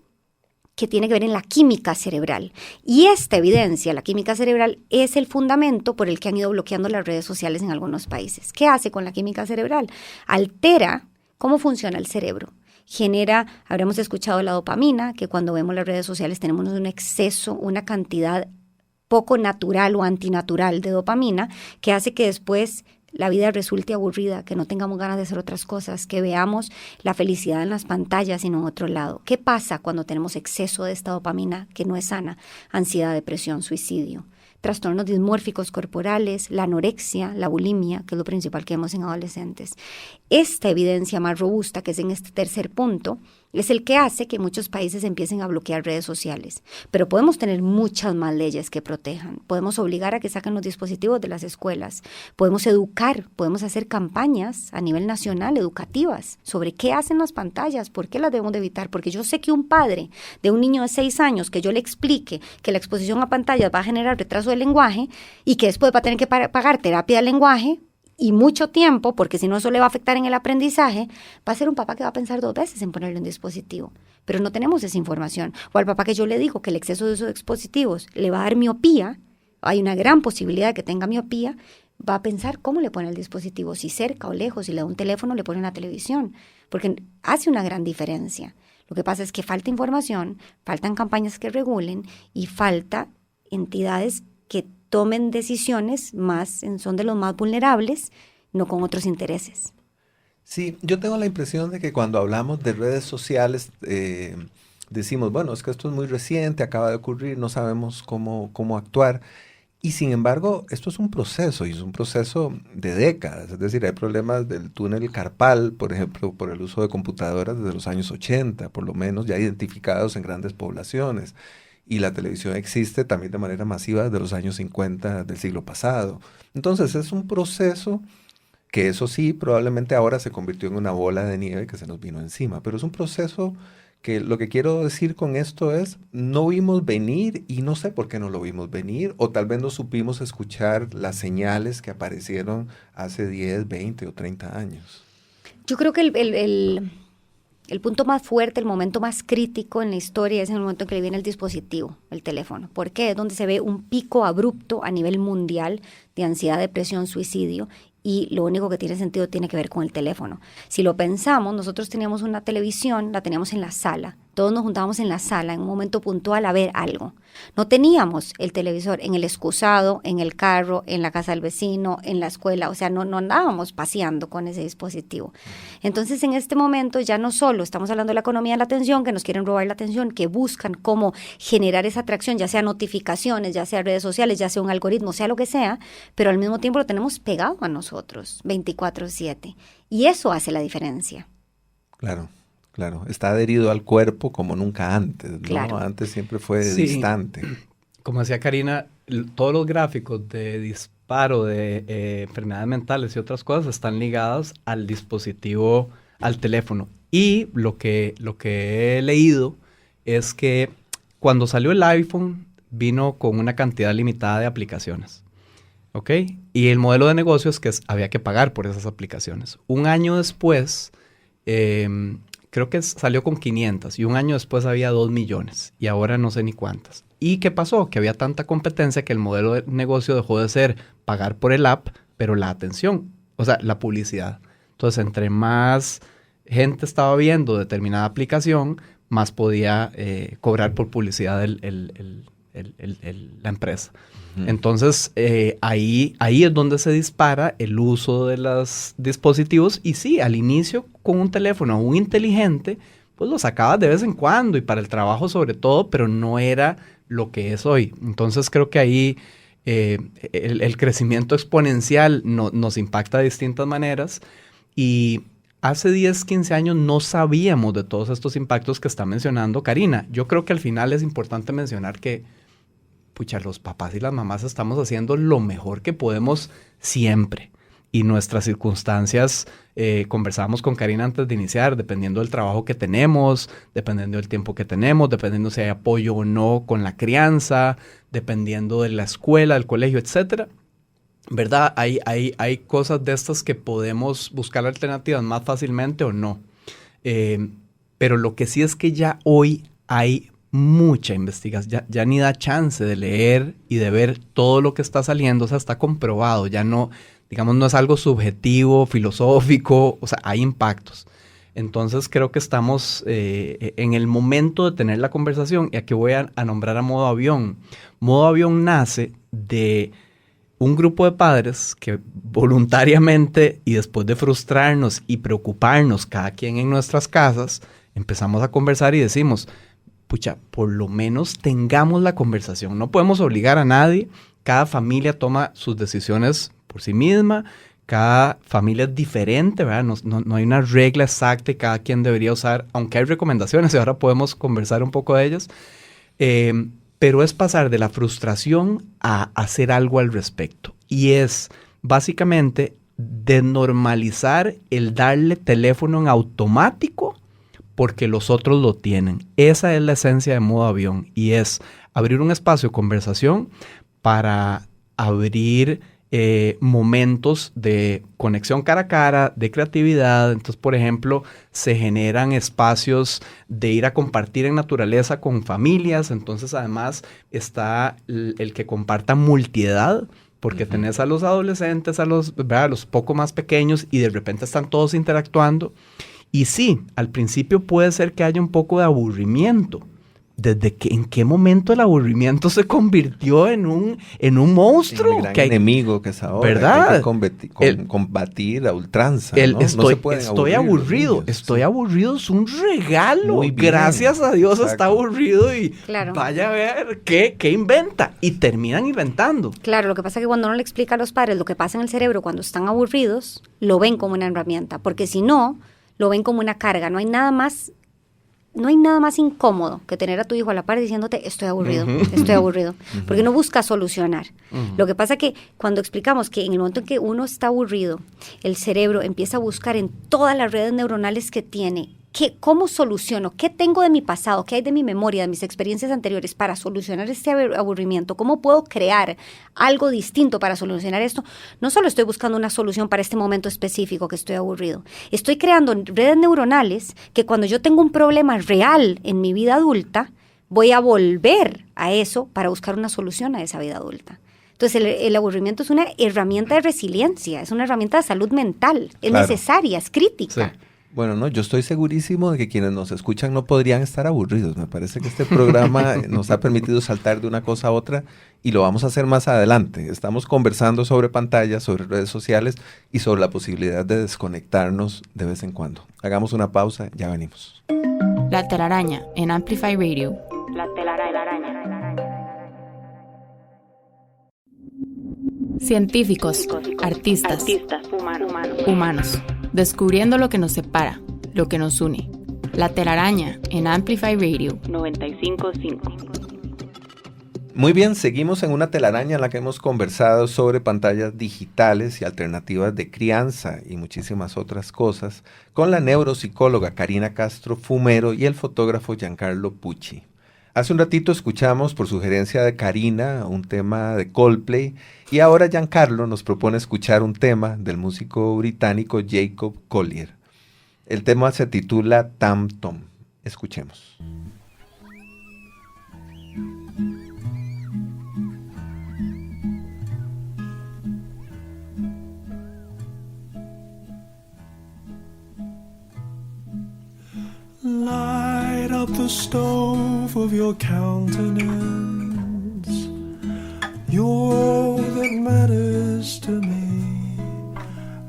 Speaker 3: que tiene que ver en la química cerebral. Y esta evidencia, la química cerebral, es el fundamento por el que han ido bloqueando las redes sociales en algunos países. ¿Qué hace con la química cerebral? Altera cómo funciona el cerebro. Genera, habremos escuchado la dopamina, que cuando vemos las redes sociales tenemos un exceso, una cantidad poco natural o antinatural de dopamina, que hace que después la vida resulte aburrida, que no tengamos ganas de hacer otras cosas, que veamos la felicidad en las pantallas y no en otro lado. ¿Qué pasa cuando tenemos exceso de esta dopamina que no es sana? Ansiedad, depresión, suicidio, trastornos dismórficos corporales, la anorexia, la bulimia, que es lo principal que vemos en adolescentes. Esta evidencia más robusta, que es en este tercer punto, es el que hace que muchos países empiecen a bloquear redes sociales. Pero podemos tener muchas más leyes que protejan. Podemos obligar a que saquen los dispositivos de las escuelas. Podemos educar, podemos hacer campañas a nivel nacional, educativas, sobre qué hacen las pantallas, por qué las debemos de evitar. Porque yo sé que un padre de un niño de 6 años, que yo le explique que la exposición a pantallas va a generar retraso del lenguaje y que después va a tener que pagar terapia del lenguaje, y mucho tiempo, porque si no eso le va a afectar en el aprendizaje, va a ser un papá que va a pensar 2 veces en ponerle un dispositivo. Pero no tenemos esa información. O al papá que yo le digo que el exceso de esos dispositivos le va a dar miopía, hay una gran posibilidad de que tenga miopía, va a pensar cómo le pone el dispositivo, si cerca o lejos, si le da un teléfono, le pone una televisión, porque hace una gran diferencia. Lo que pasa es que falta información, faltan campañas que regulen y falta entidades que tomen decisiones más en son de los más vulnerables, no con otros intereses.
Speaker 2: Sí, yo tengo la impresión de que cuando hablamos de redes sociales decimos, bueno, es que esto es muy reciente, acaba de ocurrir, no sabemos cómo actuar. Y sin embargo, esto es un proceso, y es un proceso de décadas. Es decir, hay problemas del túnel carpal, por ejemplo, por el uso de computadoras desde los años 80, por lo menos, ya identificados en grandes poblaciones. Y la televisión existe también de manera masiva desde los años 50 del siglo pasado. Entonces es un proceso que, eso sí, probablemente ahora se convirtió en una bola de nieve que se nos vino encima, pero es un proceso que lo que quiero decir con esto es, no vimos venir, y no sé por qué no lo vimos venir, o tal vez no supimos escuchar las señales que aparecieron hace 10, 20 o 30 años.
Speaker 3: Yo creo que el punto más fuerte, el momento más crítico en la historia es en el momento en que le viene el dispositivo, el teléfono. ¿Por qué? Es donde se ve un pico abrupto a nivel mundial de ansiedad, depresión, suicidio, y lo único que tiene sentido tiene que ver con el teléfono. Si lo pensamos, nosotros teníamos una televisión, la teníamos en la sala. Todos nos juntábamos en la sala en un momento puntual a ver algo. No teníamos el televisor en el excusado, en el carro, en la casa del vecino, en la escuela. O sea, no andábamos paseando con ese dispositivo. Entonces, en este momento ya no solo estamos hablando de la economía de la atención, que nos quieren robar la atención, que buscan cómo generar esa atracción, ya sea notificaciones, ya sea redes sociales, ya sea un algoritmo, sea lo que sea, pero al mismo tiempo lo tenemos pegado a nosotros, 24/7. Y eso hace la diferencia.
Speaker 2: Claro. Claro, está adherido al cuerpo como nunca antes, ¿no?
Speaker 3: Claro.
Speaker 2: Antes siempre fue distante.
Speaker 4: Como decía Karina, todos los gráficos de disparo de enfermedades mentales y otras cosas están ligados al dispositivo, al teléfono. Y lo que he leído es que cuando salió el iPhone vino con una cantidad limitada de aplicaciones. ¿Ok? Y el modelo de negocio es que había que pagar por esas aplicaciones. Un año después creo que salió con 500 y un año después había 2 millones y ahora no sé ni cuántas. ¿Y qué pasó? Que había tanta competencia que el modelo de negocio dejó de ser pagar por el app, pero la atención, o sea, la publicidad. Entonces, entre más gente estaba viendo determinada aplicación, más podía cobrar por publicidad la empresa. Uh-huh. Entonces, ahí es donde se dispara el uso de los dispositivos. Y sí, al inicio, con un teléfono aún inteligente, pues lo sacabas de vez en cuando y para el trabajo sobre todo, pero no era lo que es hoy. Entonces, creo que ahí el crecimiento exponencial nos impacta de distintas maneras. Y hace 10, 15 años no sabíamos de todos estos impactos que está mencionando Karina. Yo creo que al final es importante mencionar que, pucha, los papás y las mamás estamos haciendo lo mejor que podemos siempre. Y nuestras circunstancias, conversábamos con Karina antes de iniciar, dependiendo del trabajo que tenemos, dependiendo del tiempo que tenemos, dependiendo si hay apoyo o no con la crianza, dependiendo de la escuela, del colegio, etcétera. ¿Verdad? Hay cosas de estas que podemos buscar alternativas más fácilmente o no. Pero lo que sí es que ya hoy hay mucha investigación. Ya ni da chance de leer y de ver todo lo que está saliendo. O sea, está comprobado. Ya no, digamos, no es algo subjetivo, filosófico. O sea, hay impactos. Entonces creo que estamos en el momento de tener la conversación. Y aquí voy a nombrar a Modo Avión. Modo Avión nace de un grupo de padres que voluntariamente y después de frustrarnos y preocuparnos cada quien en nuestras casas, empezamos a conversar y decimos, pucha, por lo menos tengamos la conversación. No podemos obligar a nadie. Cada familia toma sus decisiones por sí misma. Cada familia es diferente, ¿verdad? No hay una regla exacta y cada quien debería usar, aunque hay recomendaciones y ahora podemos conversar un poco de ellas. Pero es pasar de la frustración a hacer algo al respecto. Y es básicamente desnormalizar el darle teléfono en automático porque los otros lo tienen. Esa es la esencia de Modo Avión. Y es abrir un espacio de conversación para abrir momentos de conexión cara a cara, de creatividad. Entonces, por ejemplo, se generan espacios de ir a compartir en naturaleza con familias. Entonces, además, está el que comparta multiedad, porque tenés a los adolescentes, a los poco más pequeños, y de repente están todos interactuando. Y sí, al principio puede ser que haya un poco de aburrimiento. ¿En qué momento el aburrimiento se convirtió en un monstruo?
Speaker 2: El gran enemigo que es ahora.
Speaker 4: ¿Verdad?
Speaker 2: Que hay que combatir a ultranza, ¿no?
Speaker 4: Estoy aburrido. Estoy aburrido, es un regalo. Gracias a Dios. Exacto. Está aburrido y vaya a ver qué inventa. Y terminan inventando.
Speaker 3: Claro, lo que pasa es que cuando uno le explica a los padres lo que pasa en el cerebro cuando están aburridos, lo ven como una herramienta. Porque si no, lo ven como una carga. No hay nada más incómodo que tener a tu hijo a la par diciéndote estoy aburrido, porque no busca solucionar. Lo que pasa que cuando explicamos que en el momento en que uno está aburrido, el cerebro empieza a buscar en todas las redes neuronales que tiene, ¿cómo soluciono? ¿Qué tengo de mi pasado? ¿Qué hay de mi memoria, de mis experiencias anteriores para solucionar este aburrimiento? ¿Cómo puedo crear algo distinto para solucionar esto? No solo estoy buscando una solución para este momento específico que estoy aburrido. Estoy creando redes neuronales que cuando yo tengo un problema real en mi vida adulta, voy a volver a eso para buscar una solución a esa vida adulta. Entonces, el aburrimiento es una herramienta de resiliencia, es una herramienta de salud mental, es necesaria, es crítica.
Speaker 2: Sí. Bueno, no, yo estoy segurísimo de que quienes nos escuchan no podrían estar aburridos. Me parece que este programa nos ha permitido saltar de una cosa a otra y lo vamos a hacer más adelante. Estamos conversando sobre pantallas, sobre redes sociales y sobre la posibilidad de desconectarnos de vez en cuando. Hagamos una pausa, ya venimos.
Speaker 1: La telaraña en Amplify Radio.
Speaker 6: La telaraña.
Speaker 1: Científicos, artistas, humanos, descubriendo lo que nos separa, lo que nos une. La telaraña en Amplify Radio
Speaker 6: 95.5.
Speaker 2: Muy bien, seguimos en una telaraña en la que hemos conversado sobre pantallas digitales y alternativas de crianza y muchísimas otras cosas con la neuropsicóloga Karina Castro Fumero y el fotógrafo Giancarlo Pucci. Hace un ratito escuchamos, por sugerencia de Karina, un tema de Coldplay y ahora Giancarlo nos propone escuchar un tema del músico británico Jacob Collier. El tema se titula Tam Tom. Escuchemos.
Speaker 5: Light up the stove of your countenance. You're all that matters to me.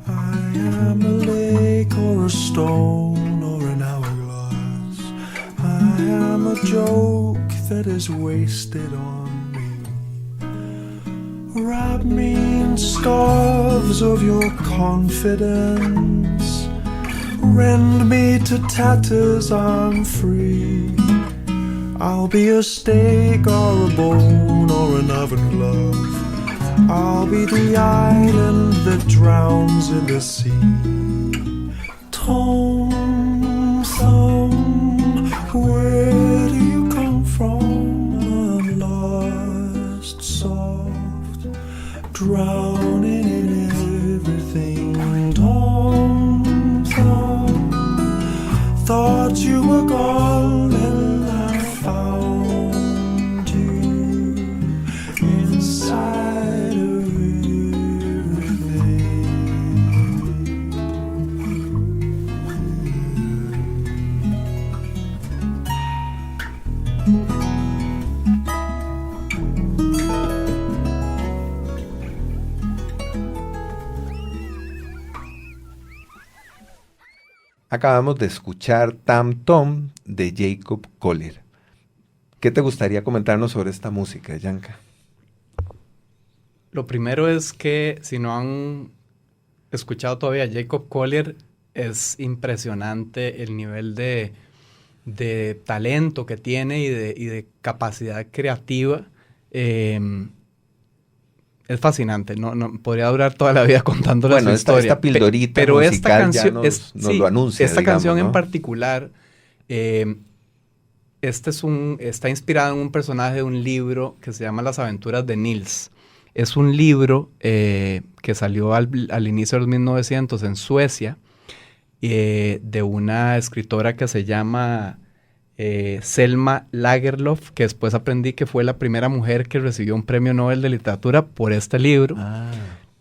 Speaker 5: I am a lake or a stone or an hourglass. I am a joke that is wasted on me. Wrap me in scarves of your confidence. Rend me to tatters, I'm free. I'll be a steak or a bone or an oven glove. I'll be the island that drowns in the sea. Tom Thumb, where do you come from? I'm lost, soft, drowning in everything. Tom Thumb, thought you were gone and I found you inside of everything.
Speaker 2: Acabamos de escuchar Tam Tom de Jacob Collier. ¿Qué te gustaría comentarnos sobre esta música, Yanka?
Speaker 4: Lo primero es que si no han escuchado todavía Jacob Collier, es impresionante el nivel de talento que tiene y de capacidad creativa. Es fascinante, no podría durar toda la vida contándoles su historia.
Speaker 2: Esta pildorita
Speaker 4: pero
Speaker 2: musical
Speaker 4: esta canción
Speaker 2: ya nos lo anuncia,
Speaker 4: esta
Speaker 2: digamos,
Speaker 4: canción
Speaker 2: ¿no?
Speaker 4: en particular, está inspirada en un personaje de un libro que se llama Las aventuras de Nils. Es un libro que salió al inicio de los 1900 en Suecia, de una escritora que se llama Selma Lagerlöf, que después aprendí que fue la primera mujer que recibió un premio Nobel de literatura por este libro.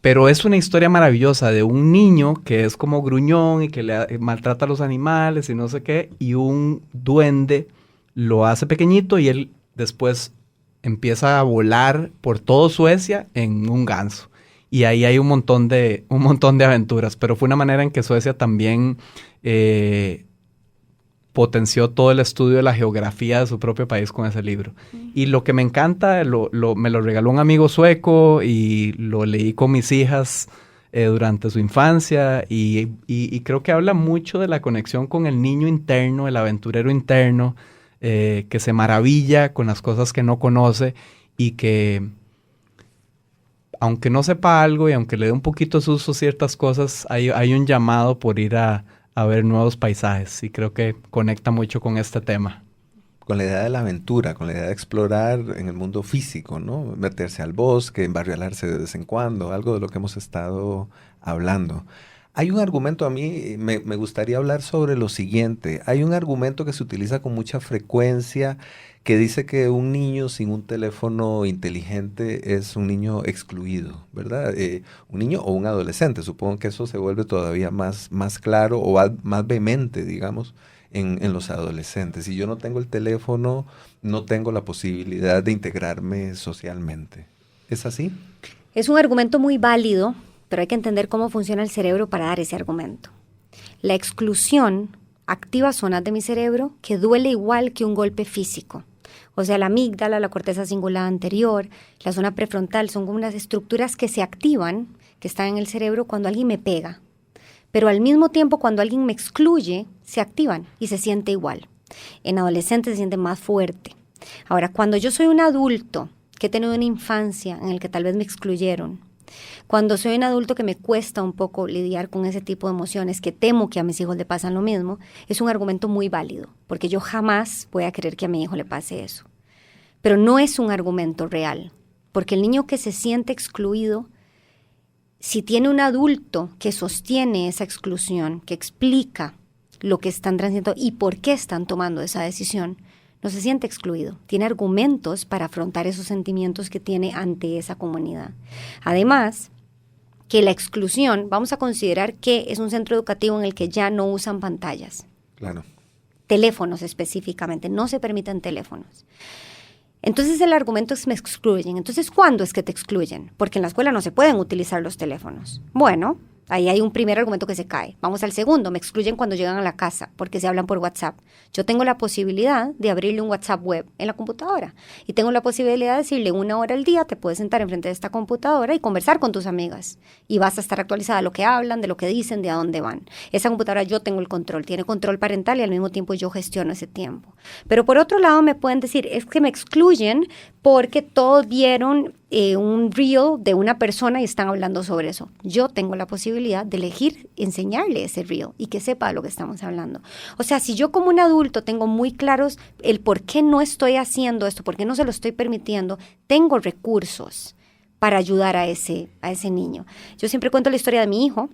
Speaker 4: Pero es una historia maravillosa de un niño que es como gruñón y que maltrata a los animales y no sé qué, y un duende lo hace pequeñito y él después empieza a volar por todo Suecia en un ganso. Y ahí hay un montón de aventuras, pero fue una manera en que Suecia también potenció todo el estudio de la geografía de su propio país con ese libro. Y lo que me encanta, me lo regaló un amigo sueco y lo leí con mis hijas durante su infancia y creo que habla mucho de la conexión con el niño interno, el aventurero interno, que se maravilla con las cosas que no conoce y que, aunque no sepa algo y aunque le dé un poquito de susto a ciertas cosas, hay un llamado por ir a ver nuevos paisajes y creo que conecta mucho con este tema.
Speaker 2: Con la idea de la aventura, con la idea de explorar en el mundo físico, ¿no? Meterse al bosque, embarrialarse de vez en cuando, algo de lo que hemos estado hablando. Hay un argumento, a mí me gustaría hablar sobre lo siguiente. Hay un argumento que se utiliza con mucha frecuencia que dice que un niño sin un teléfono inteligente es un niño excluido, ¿verdad? Un niño o un adolescente, supongo que eso se vuelve todavía más claro o más vehemente, digamos, en los adolescentes. Si yo no tengo el teléfono, no tengo la posibilidad de integrarme socialmente. ¿Es así?
Speaker 3: Es un argumento muy válido, pero hay que entender cómo funciona el cerebro para dar ese argumento. La exclusión activa zonas de mi cerebro que duele igual que un golpe físico. O sea, la amígdala, la corteza cingulada anterior, la zona prefrontal, son como unas estructuras que se activan, que están en el cerebro cuando alguien me pega. Pero al mismo tiempo, cuando alguien me excluye, se activan y se siente igual. En adolescentes se siente más fuerte. Ahora, cuando yo soy un adulto que he tenido una infancia en la que tal vez me excluyeron, cuando soy un adulto que me cuesta un poco lidiar con ese tipo de emociones, que temo que a mis hijos le pasan lo mismo, es un argumento muy válido, porque yo jamás voy a querer que a mi hijo le pase eso. Pero no es un argumento real, porque el niño que se siente excluido, si tiene un adulto que sostiene esa exclusión, que explica lo que están transitando y por qué están tomando esa decisión, no se siente excluido. Tiene argumentos para afrontar esos sentimientos que tiene ante esa comunidad. Además, que la exclusión, vamos a considerar que es un centro educativo en el que ya no usan pantallas.
Speaker 2: Claro.
Speaker 3: Teléfonos específicamente, no se permiten teléfonos. Entonces el argumento es me excluyen. Entonces, ¿cuándo es que te excluyen? Porque en la escuela no se pueden utilizar los teléfonos. Bueno, ahí hay un primer argumento que se cae. Vamos al segundo, me excluyen cuando llegan a la casa porque se hablan por WhatsApp. Yo tengo la posibilidad de abrirle un WhatsApp web en la computadora y tengo la posibilidad de decirle 1 hora al día te puedes sentar enfrente de esta computadora y conversar con tus amigas y vas a estar actualizada de lo que hablan, de lo que dicen, de a dónde van. Esa computadora yo tengo el control, tiene control parental y al mismo tiempo yo gestiono ese tiempo. Pero por otro lado me pueden decir, es que me excluyen porque todos vieron un reel de una persona y están hablando sobre eso. Yo tengo la posibilidad de elegir enseñarle ese reel y que sepa de lo que estamos hablando. O sea, si yo como un adulto tengo muy claros el por qué no estoy haciendo esto, por qué no se lo estoy permitiendo, tengo recursos para ayudar a ese niño. Yo siempre cuento la historia de mi hijo,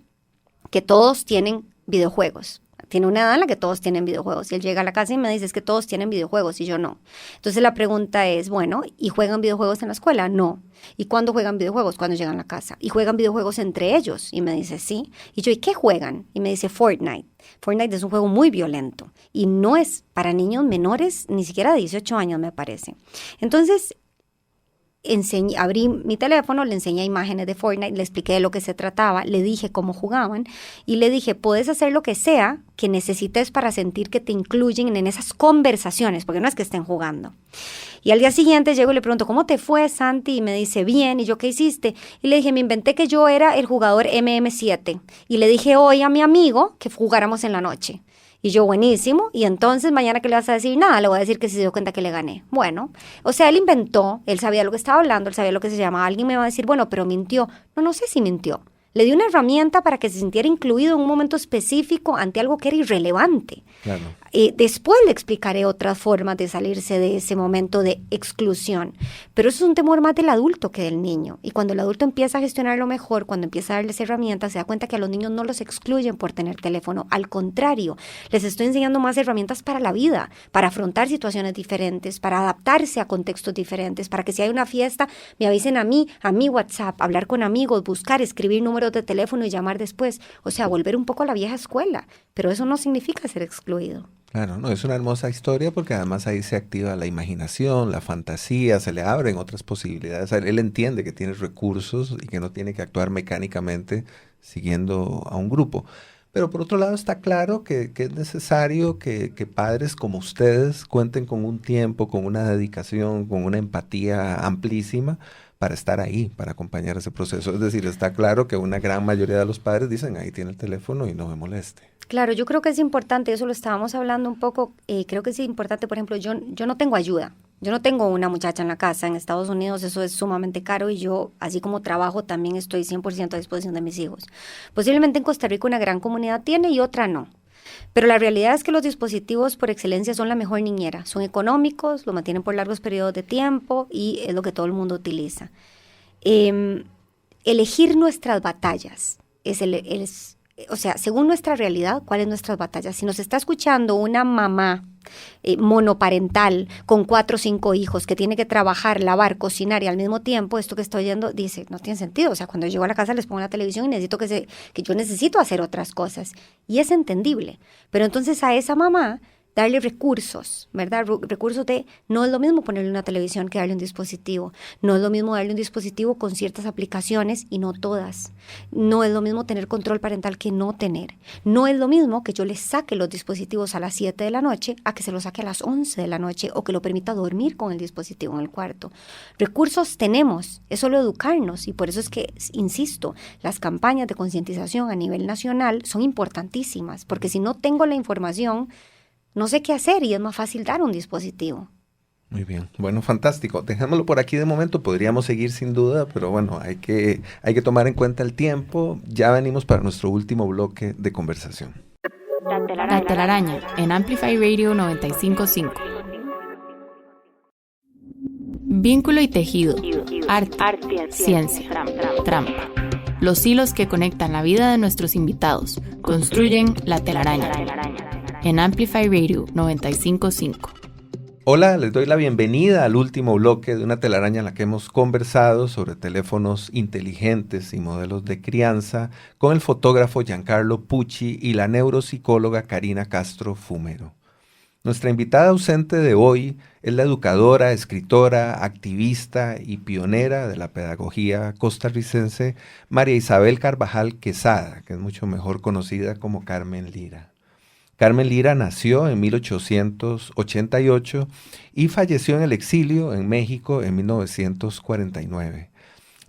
Speaker 3: que todos tienen videojuegos. Tiene una edad en la que todos tienen videojuegos. Y él llega a la casa y me dice, es que todos tienen videojuegos y yo no. Entonces la pregunta es, bueno, ¿y juegan videojuegos en la escuela? No. ¿Y cuándo juegan videojuegos? Cuando llegan a la casa. ¿Y juegan videojuegos entre ellos? Y me dice, sí. Y yo, ¿y qué juegan? Y me dice, Fortnite. Fortnite es un juego muy violento y no es para niños menores, ni siquiera de 18 años me parece. Entonces, abrí mi teléfono, le enseñé imágenes de Fortnite, le expliqué de lo que se trataba, le dije cómo jugaban y le dije, puedes hacer lo que sea que necesites para sentir que te incluyen en esas conversaciones, porque no es que estén jugando. Y al día siguiente llego y le pregunto, ¿cómo te fue, Santi? Y me dice, bien. ¿Y yo qué hiciste? Y le dije, me inventé que yo era el jugador MM7 y le dije hoy a mi amigo que jugáramos en la noche. Y yo, buenísimo, y entonces mañana ¿qué le vas a decir? Nada, le voy a decir que se dio cuenta que le gané. Bueno, o sea, él inventó, él sabía lo que estaba hablando, él sabía lo que se llamaba. Alguien me va a decir, bueno, pero mintió. No sé si mintió. Le di una herramienta para que se sintiera incluido en un momento específico ante algo que era irrelevante.
Speaker 2: Claro.
Speaker 3: Después le explicaré otras formas de salirse de ese momento de exclusión. Pero eso es un temor más del adulto que del niño. Y cuando el adulto empieza a gestionarlo mejor, cuando empieza a darles herramientas, se da cuenta que a los niños no los excluyen por tener teléfono. Al contrario, les estoy enseñando más herramientas para la vida, para afrontar situaciones diferentes, para adaptarse a contextos diferentes, para que si hay una fiesta, me avisen a mí, a mi WhatsApp, hablar con amigos, buscar, escribir números de teléfono y llamar después. O sea, volver un poco a la vieja escuela. Pero eso no significa ser excluido.
Speaker 2: Claro, no, es una hermosa historia porque además ahí se activa la imaginación, la fantasía, se le abren otras posibilidades. Él entiende que tiene recursos y que no tiene que actuar mecánicamente siguiendo a un grupo. Pero por otro lado está claro que es necesario que padres como ustedes cuenten con un tiempo, con una dedicación, con una empatía amplísima para estar ahí, para acompañar ese proceso. Es decir, está claro que una gran mayoría de los padres dicen, ahí tiene el teléfono y no me moleste.
Speaker 3: Claro, yo creo que es importante, eso lo estábamos hablando un poco, creo que es importante, por ejemplo, yo no tengo ayuda. Yo no tengo una muchacha en la casa. En Estados Unidos eso es sumamente caro y yo, así como trabajo, también estoy 100% a disposición de mis hijos. Posiblemente en Costa Rica una gran comunidad tiene y otra no. Pero la realidad es que los dispositivos por excelencia son la mejor niñera. Son económicos, lo mantienen por largos periodos de tiempo y es lo que todo el mundo utiliza. Elegir nuestras batallas o sea, según nuestra realidad, ¿cuáles son nuestras batallas? Si nos está escuchando una mamá monoparental con 4 o 5 hijos que tiene que trabajar, lavar, cocinar y al mismo tiempo, esto que estoy oyendo dice, no tiene sentido. O sea, cuando llego a la casa les pongo la televisión y necesito que yo necesito hacer otras cosas. Y es entendible. Pero entonces a esa mamá darle recursos, ¿verdad? Recursos no es lo mismo ponerle una televisión que darle un dispositivo. No es lo mismo darle un dispositivo con ciertas aplicaciones y no todas. No es lo mismo tener control parental que no tener. No es lo mismo que yo le saque los dispositivos a las 7 de la noche a que se los saque a las 11 de la noche o que lo permita dormir con el dispositivo en el cuarto. Recursos tenemos, es solo educarnos y por eso es que, insisto, las campañas de concientización a nivel nacional son importantísimas porque si no tengo la información, no sé qué hacer y es más fácil dar un dispositivo.
Speaker 2: Muy bien, bueno, fantástico. Dejémoslo por aquí de momento, podríamos seguir sin duda, pero bueno, hay que tomar en cuenta el tiempo. Ya venimos para nuestro último bloque de conversación.
Speaker 1: La telaraña en Amplify Radio 95.5. Vínculo y tejido, arte, ciencia, trampa. Los hilos que conectan la vida de nuestros invitados construyen la telaraña. en Amplify Radio 955.
Speaker 2: Hola, les doy la bienvenida al último bloque de una telaraña en la que hemos conversado sobre teléfonos inteligentes y modelos de crianza con el fotógrafo Giancarlo Pucci y la neuropsicóloga Karina Castro Fumero. Nuestra invitada ausente de hoy es la educadora, escritora, activista y pionera de la pedagogía costarricense María Isabel Carvajal Quesada, que es mucho mejor conocida como Carmen Lira. Carmen Lira nació en 1888 y falleció en el exilio en México en 1949.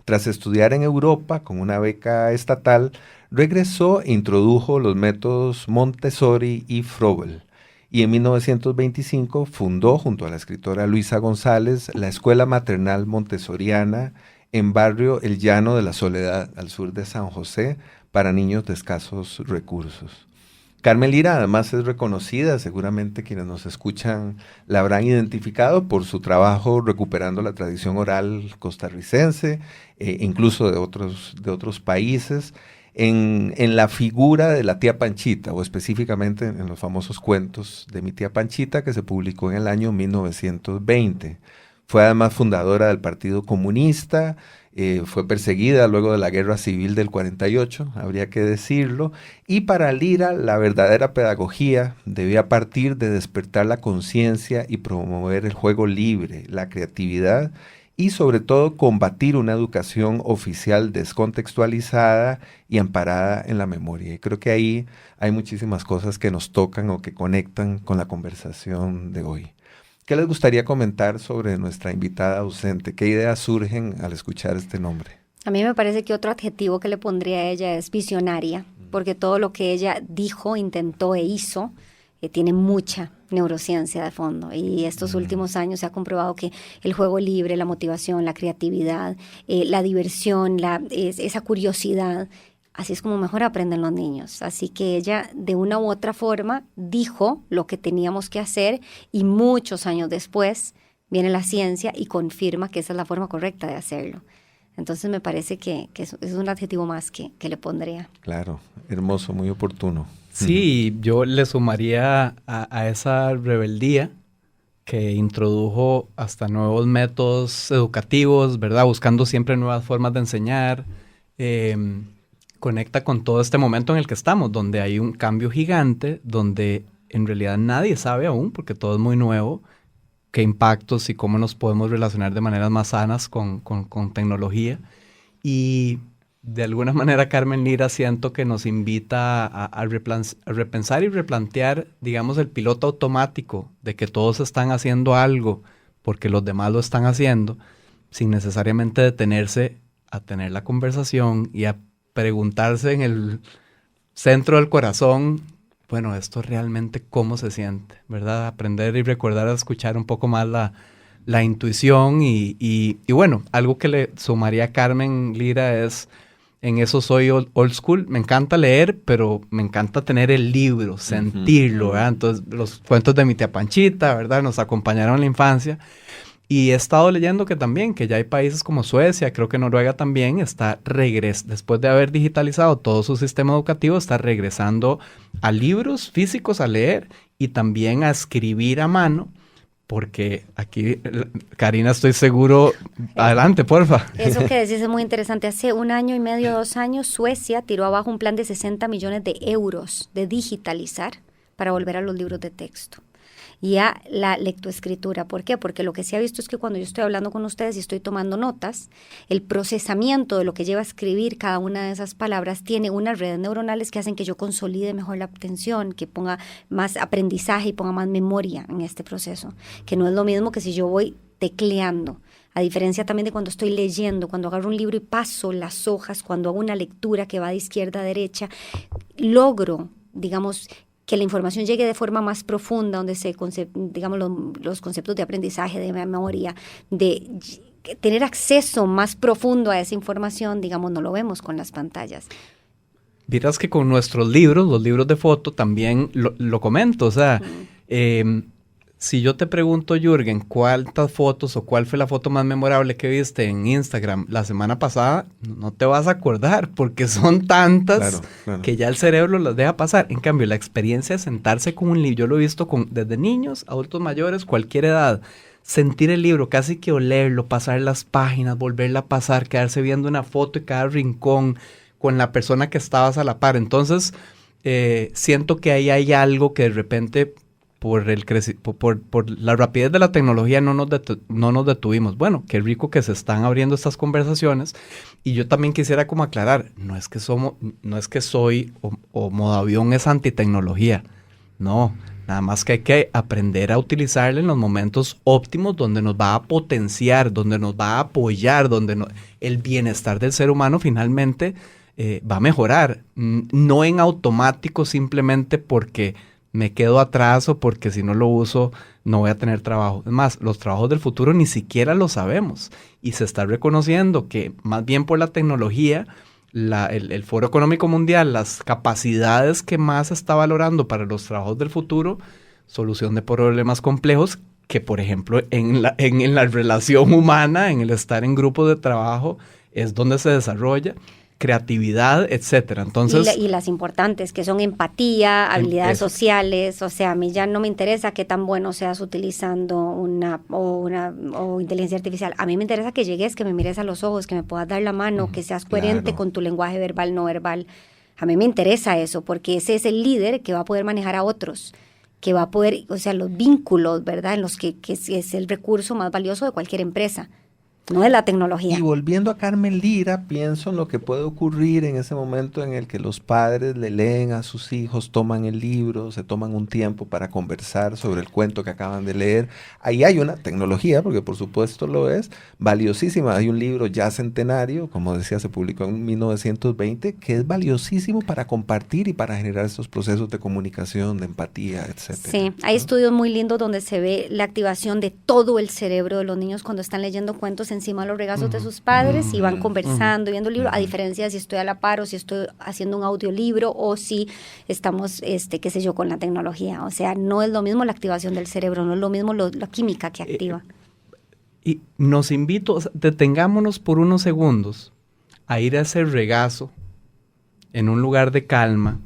Speaker 2: Tras estudiar en Europa con una beca estatal, regresó e introdujo los métodos Montessori y Froebel. Y en 1925 fundó, junto a la escritora Luisa González, la Escuela Maternal Montessoriana en barrio El Llano de la Soledad, al sur de San José, para niños de escasos recursos. Carmen Lira además es reconocida, seguramente quienes nos escuchan la habrán identificado por su trabajo recuperando la tradición oral costarricense, incluso de otros países, en la figura de la tía Panchita, o específicamente en los famosos cuentos de mi tía Panchita, que se publicó en el año 1920. Fue además fundadora del Partido Comunista, fue perseguida luego de la Guerra Civil del 48, habría que decirlo, y para Lira la verdadera pedagogía debía partir de despertar la conciencia y promover el juego libre, la creatividad y sobre todo combatir una educación oficial descontextualizada y amparada en la memoria. Y creo que ahí hay muchísimas cosas que nos tocan o que conectan con la conversación de hoy. ¿Qué les gustaría comentar sobre nuestra invitada ausente? ¿Qué ideas surgen al escuchar este nombre?
Speaker 3: A mí me parece que otro adjetivo que le pondría a ella es visionaria, porque todo lo que ella dijo, intentó e hizo tiene mucha neurociencia de fondo. Y estos últimos años se ha comprobado que el juego libre, la motivación, la creatividad, la diversión, esa curiosidad, así es como mejor aprenden los niños. Así que ella, de una u otra forma, dijo lo que teníamos que hacer y muchos años después viene la ciencia y confirma que esa es la forma correcta de hacerlo. Entonces me parece que es un adjetivo más que le pondría.
Speaker 2: Claro, hermoso, muy oportuno.
Speaker 4: Sí, yo le sumaría a esa rebeldía que introdujo hasta nuevos métodos educativos, ¿verdad? Buscando siempre nuevas formas de enseñar. Conecta con todo este momento en el que estamos, donde hay un cambio gigante, donde en realidad nadie sabe aún, porque todo es muy nuevo, qué impactos y cómo nos podemos relacionar de maneras más sanas con tecnología. Y de alguna manera Carmen Lira siento que nos invita a repensar y replantear, digamos, el piloto automático de que todos están haciendo algo porque los demás lo están haciendo, sin necesariamente detenerse a tener la conversación y a preguntarse en el centro del corazón, bueno, esto realmente cómo se siente, ¿verdad? Aprender y recordar a escuchar un poco más la intuición y bueno, algo que le sumaría a Carmen Lira es, en eso soy old school, me encanta leer, pero me encanta tener el libro, sentirlo, ¿verdad? Entonces, los cuentos de mi tía Panchita, ¿verdad? Nos acompañaron en la infancia. Y he estado leyendo que ya hay países como Suecia, creo que Noruega también, después de haber digitalizado todo su sistema educativo, está regresando a libros físicos a leer y también a escribir a mano, porque aquí, Karina, estoy seguro, adelante, porfa.
Speaker 3: Eso que decís es muy interesante. Hace 1 año y medio, 2 años, Suecia tiró abajo un plan de 60 millones de euros de digitalizar para volver a los libros de texto y a la lectoescritura. ¿Por qué? Porque lo que se ha visto es que cuando yo estoy hablando con ustedes y estoy tomando notas, el procesamiento de lo que lleva a escribir cada una de esas palabras tiene unas redes neuronales que hacen que yo consolide mejor la atención, que ponga más aprendizaje y ponga más memoria en este proceso, que no es lo mismo que si yo voy tecleando. A diferencia también de cuando estoy leyendo, cuando agarro un libro y paso las hojas, cuando hago una lectura que va de izquierda a derecha, logro, digamos, que la información llegue de forma más profunda, donde digamos, los conceptos de aprendizaje, de memoria, de tener acceso más profundo a esa información, digamos, no lo vemos con las pantallas.
Speaker 4: Vieras que con nuestros libros, los libros de foto, también lo comento, o sea, si yo te pregunto, Jürgen, ¿cuántas fotos o cuál fue la foto más memorable que viste en Instagram la semana pasada? No te vas a acordar porque son tantas que ya el cerebro las deja pasar. En cambio, la experiencia de sentarse con un libro, yo lo he visto desde niños, adultos mayores, cualquier edad, sentir el libro, casi que olerlo, pasar las páginas, volverla a pasar, quedarse viendo una foto y cada rincón con la persona que estabas a la par. Entonces, siento que ahí hay algo que de repente por la rapidez de la tecnología no nos detuvimos. Bueno, qué rico que se están abriendo estas conversaciones, y yo también quisiera como aclarar, no es que soy o Modavión es antitecnología, no, nada más que hay que aprender a utilizarla en los momentos óptimos donde nos va a potenciar, donde nos va a apoyar, el bienestar del ser humano finalmente va a mejorar, no en automático simplemente porque me quedo atrás o porque si no lo uso no voy a tener trabajo. Es más, los trabajos del futuro ni siquiera lo sabemos y se está reconociendo que más bien por la tecnología, el Foro Económico Mundial, las capacidades que más está valorando para los trabajos del futuro, solución de problemas complejos, que por ejemplo en la relación humana, en el estar en grupos de trabajo, es donde se desarrolla creatividad, etcétera. Entonces,
Speaker 3: y las importantes, que son empatía, habilidades sociales. O sea, a mí ya no me interesa qué tan bueno seas utilizando o inteligencia artificial. A mí me interesa que llegues, que me mires a los ojos, que me puedas dar la mano, que seas coherente con tu lenguaje verbal, no verbal. A mí me interesa eso, porque ese es el líder que va a poder manejar a otros, que va a poder, o sea, los vínculos, ¿verdad?, en los que es el recurso más valioso de cualquier empresa. No es la tecnología.
Speaker 2: Y volviendo a Carmen Lira, pienso en lo que puede ocurrir en ese momento en el que los padres le leen a sus hijos, toman el libro, se toman un tiempo para conversar sobre el cuento que acaban de leer. Ahí hay una tecnología, porque por supuesto lo es, valiosísima. Hay un libro ya centenario, como decía, se publicó en 1920, que es valiosísimo para compartir y para generar estos procesos de comunicación, de empatía, etcétera.
Speaker 3: Sí, hay estudios muy lindos donde se ve la activación de todo el cerebro de los niños cuando están leyendo cuentos encima de los regazos de sus padres y van conversando, viendo el libro, a diferencia de si estoy a la par o si estoy haciendo un audiolibro o si estamos, qué sé yo, con la tecnología. O sea, no es lo mismo la activación del cerebro, no es lo mismo la química que activa.
Speaker 4: Y nos invito, detengámonos por unos segundos a ir a ese regazo en un lugar de calma,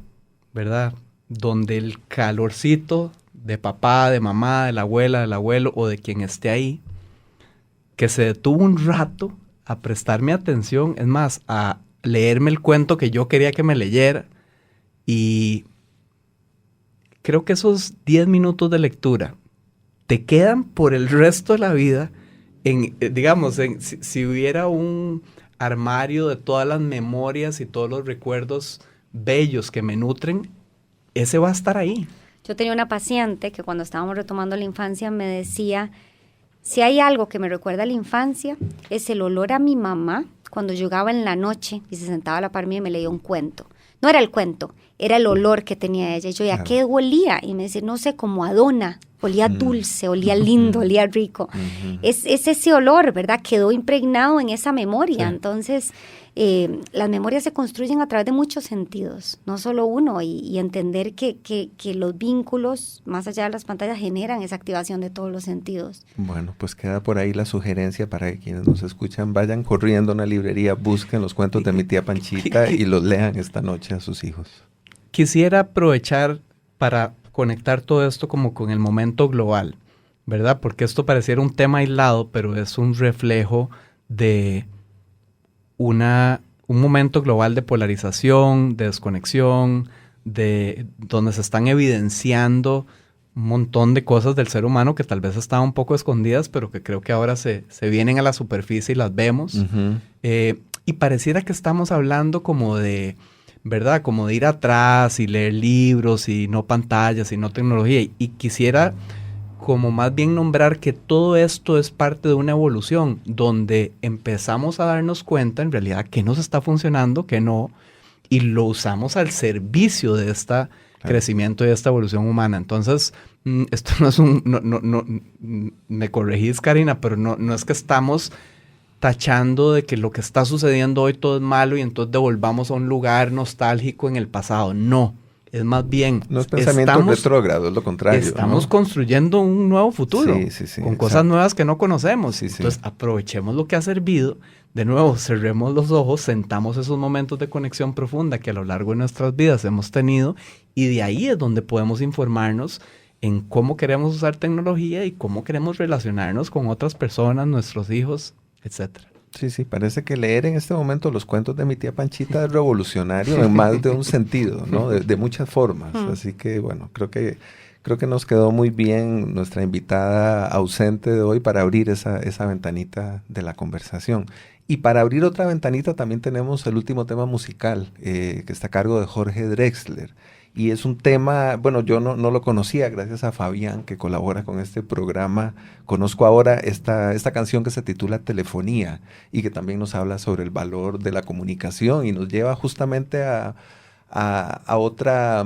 Speaker 4: ¿verdad? Donde el calorcito de papá, de mamá, de la abuela, del abuelo o de quien esté ahí, que se detuvo un rato a prestarme atención, es más, a leerme el cuento que yo quería que me leyera, y creo que esos 10 minutos de lectura te quedan por el resto de la vida, si hubiera un armario de todas las memorias y todos los recuerdos bellos que me nutren, ese va a estar ahí.
Speaker 3: Yo tenía una paciente que cuando estábamos retomando la infancia me decía: si hay algo que me recuerda a la infancia, es el olor a mi mamá cuando llegaba en la noche y se sentaba a la par mía y me leía un cuento. No era el cuento, era el olor que tenía ella. Y yo, ¿y a qué olía? Y me decía, no sé, como a dona. Olía dulce, olía lindo, olía rico. Es ese olor, ¿verdad? Quedó impregnado en esa memoria. Sí. Entonces, las memorias se construyen a través de muchos sentidos, no solo uno, y entender que los vínculos, más allá de las pantallas, generan esa activación de todos los sentidos.
Speaker 2: Bueno, pues queda por ahí la sugerencia para que quienes nos escuchan vayan corriendo a una librería, busquen los cuentos de mi tía Panchita y los lean esta noche a sus hijos.
Speaker 4: Quisiera aprovechar para conectar todo esto como con el momento global, ¿verdad? Porque esto pareciera un tema aislado, pero es un reflejo de un momento global de polarización, de desconexión, de donde se están evidenciando un montón de cosas del ser humano que tal vez estaban un poco escondidas, pero que creo que ahora se vienen a la superficie y las vemos. Uh-huh. Y pareciera que estamos hablando como de, ¿verdad? Como de ir atrás y leer libros y no pantallas y no tecnología. Y quisiera como más bien nombrar que todo esto es parte de una evolución donde empezamos a darnos cuenta en realidad que nos está funcionando, que no, y lo usamos al servicio de este crecimiento y de esta evolución humana. Entonces, esto no es me corregís, Karina, pero no es que estamos tachando de que lo que está sucediendo hoy todo es malo y entonces devolvamos a un lugar nostálgico en el pasado. No, es más bien...
Speaker 2: No es pensamiento retrógrado, es lo contrario.
Speaker 4: Estamos construyendo un nuevo futuro, con cosas nuevas que no conocemos. Entonces, aprovechemos lo que ha servido. De nuevo, cerremos los ojos, sentamos esos momentos de conexión profunda que a lo largo de nuestras vidas hemos tenido, y de ahí es donde podemos informarnos en cómo queremos usar tecnología y cómo queremos relacionarnos con otras personas, nuestros hijos, etcétera.
Speaker 2: Sí, parece que leer en este momento los cuentos de mi tía Panchita es revolucionario en más de un sentido, ¿no? De muchas formas. Así que, bueno, creo que nos quedó muy bien nuestra invitada ausente de hoy para abrir esa ventanita de la conversación. Y para abrir otra ventanita también tenemos el último tema musical, que está a cargo de Jorge Drexler. Y es un tema, bueno, yo no lo conocía, gracias a Fabián, que colabora con este programa. Conozco ahora esta canción que se titula Telefonía, y que también nos habla sobre el valor de la comunicación y nos lleva justamente a otra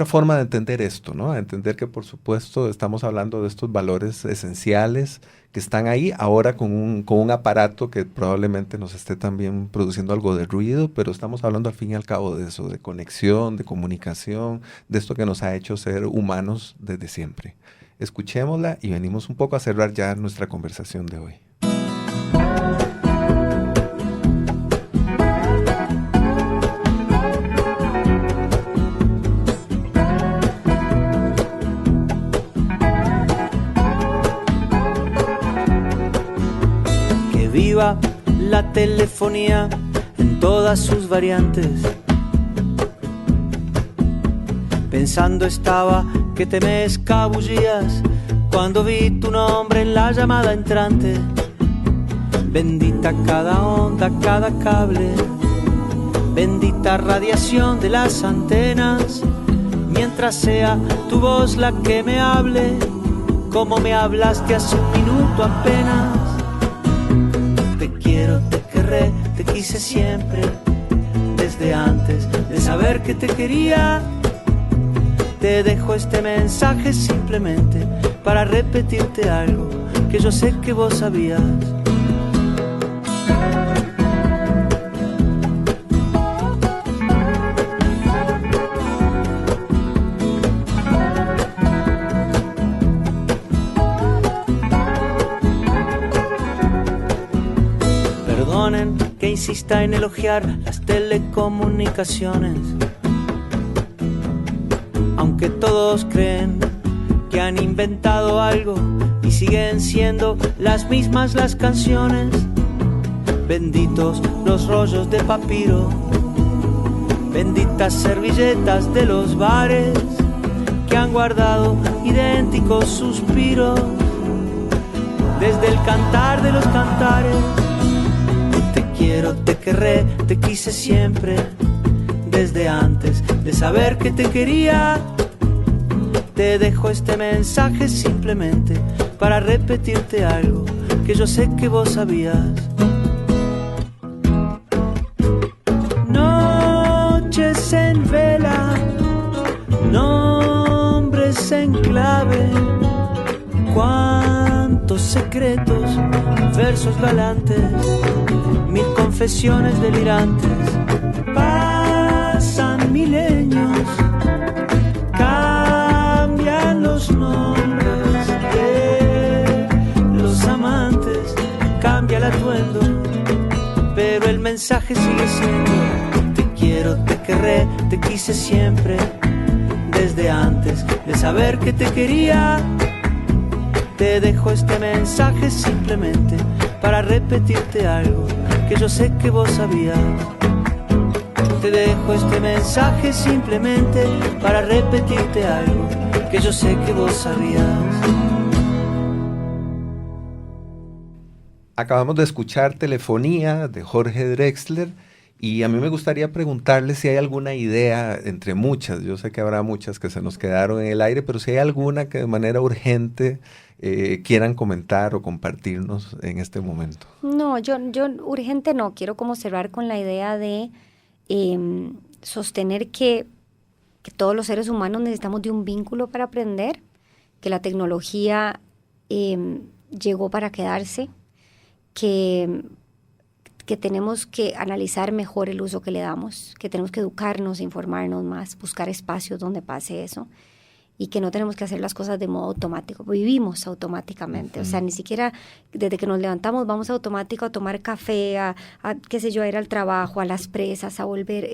Speaker 2: forma de entender esto, ¿no? A entender que, por supuesto, estamos hablando de estos valores esenciales que están ahí ahora con un aparato que probablemente nos esté también produciendo algo de ruido, pero estamos hablando al fin y al cabo de eso, de conexión, de comunicación, de esto que nos ha hecho ser humanos desde siempre. Escuchémosla y venimos un poco a cerrar ya nuestra conversación de hoy.
Speaker 7: Viva la telefonía en todas sus variantes. Pensando estaba que te me escabullías cuando vi tu nombre en la llamada entrante. Bendita cada onda, cada cable, bendita radiación de las antenas. Mientras sea tu voz la que me hable, como me hablaste hace un minuto apenas. Te querré, te quise siempre, desde antes de saber que te quería. Te dejo este mensaje simplemente para repetirte algo que yo sé que vos sabías. Que insista en elogiar las telecomunicaciones, aunque todos creen que han inventado algo y siguen siendo las mismas las canciones. Benditos los rollos de papiro, benditas servilletas de los bares que han guardado idénticos suspiros desde el cantar de los cantares. Quiero, te querré, te quise siempre, desde antes de saber que te quería. Te dejo este mensaje simplemente para repetirte algo que yo sé que vos sabías. Noches en vela, nombres en clave, cuántos secretos, versos galantes, mil confesiones delirantes. Pasan milenios, cambian los nombres de los amantes, cambia el atuendo, pero el mensaje sigue siendo: te quiero, te querré, te quise siempre, desde antes de saber que te quería. Te dejo este mensaje simplemente para repetirte algo que yo sé que vos sabías. Te dejo este mensaje simplemente para repetirte algo que yo sé que vos sabías.
Speaker 2: Acabamos de escuchar Telefonía de Jorge Drexler, y a mí me gustaría preguntarle si hay alguna idea entre muchas. Yo sé que habrá muchas que se nos quedaron en el aire, pero si hay alguna que de manera urgente quieran comentar o compartirnos en este momento.
Speaker 3: No, yo urgente no. Quiero como cerrar con la idea de sostener que todos los seres humanos necesitamos de un vínculo para aprender, que la tecnología llegó para quedarse, que que tenemos que analizar mejor el uso que le damos, que tenemos que educarnos, informarnos más, buscar espacios donde pase eso, y que no tenemos que hacer las cosas de modo automático. Vivimos automáticamente, o sea, ni siquiera desde que nos levantamos vamos automático a tomar café, a qué sé yo, a ir al trabajo, a las presas, a volver.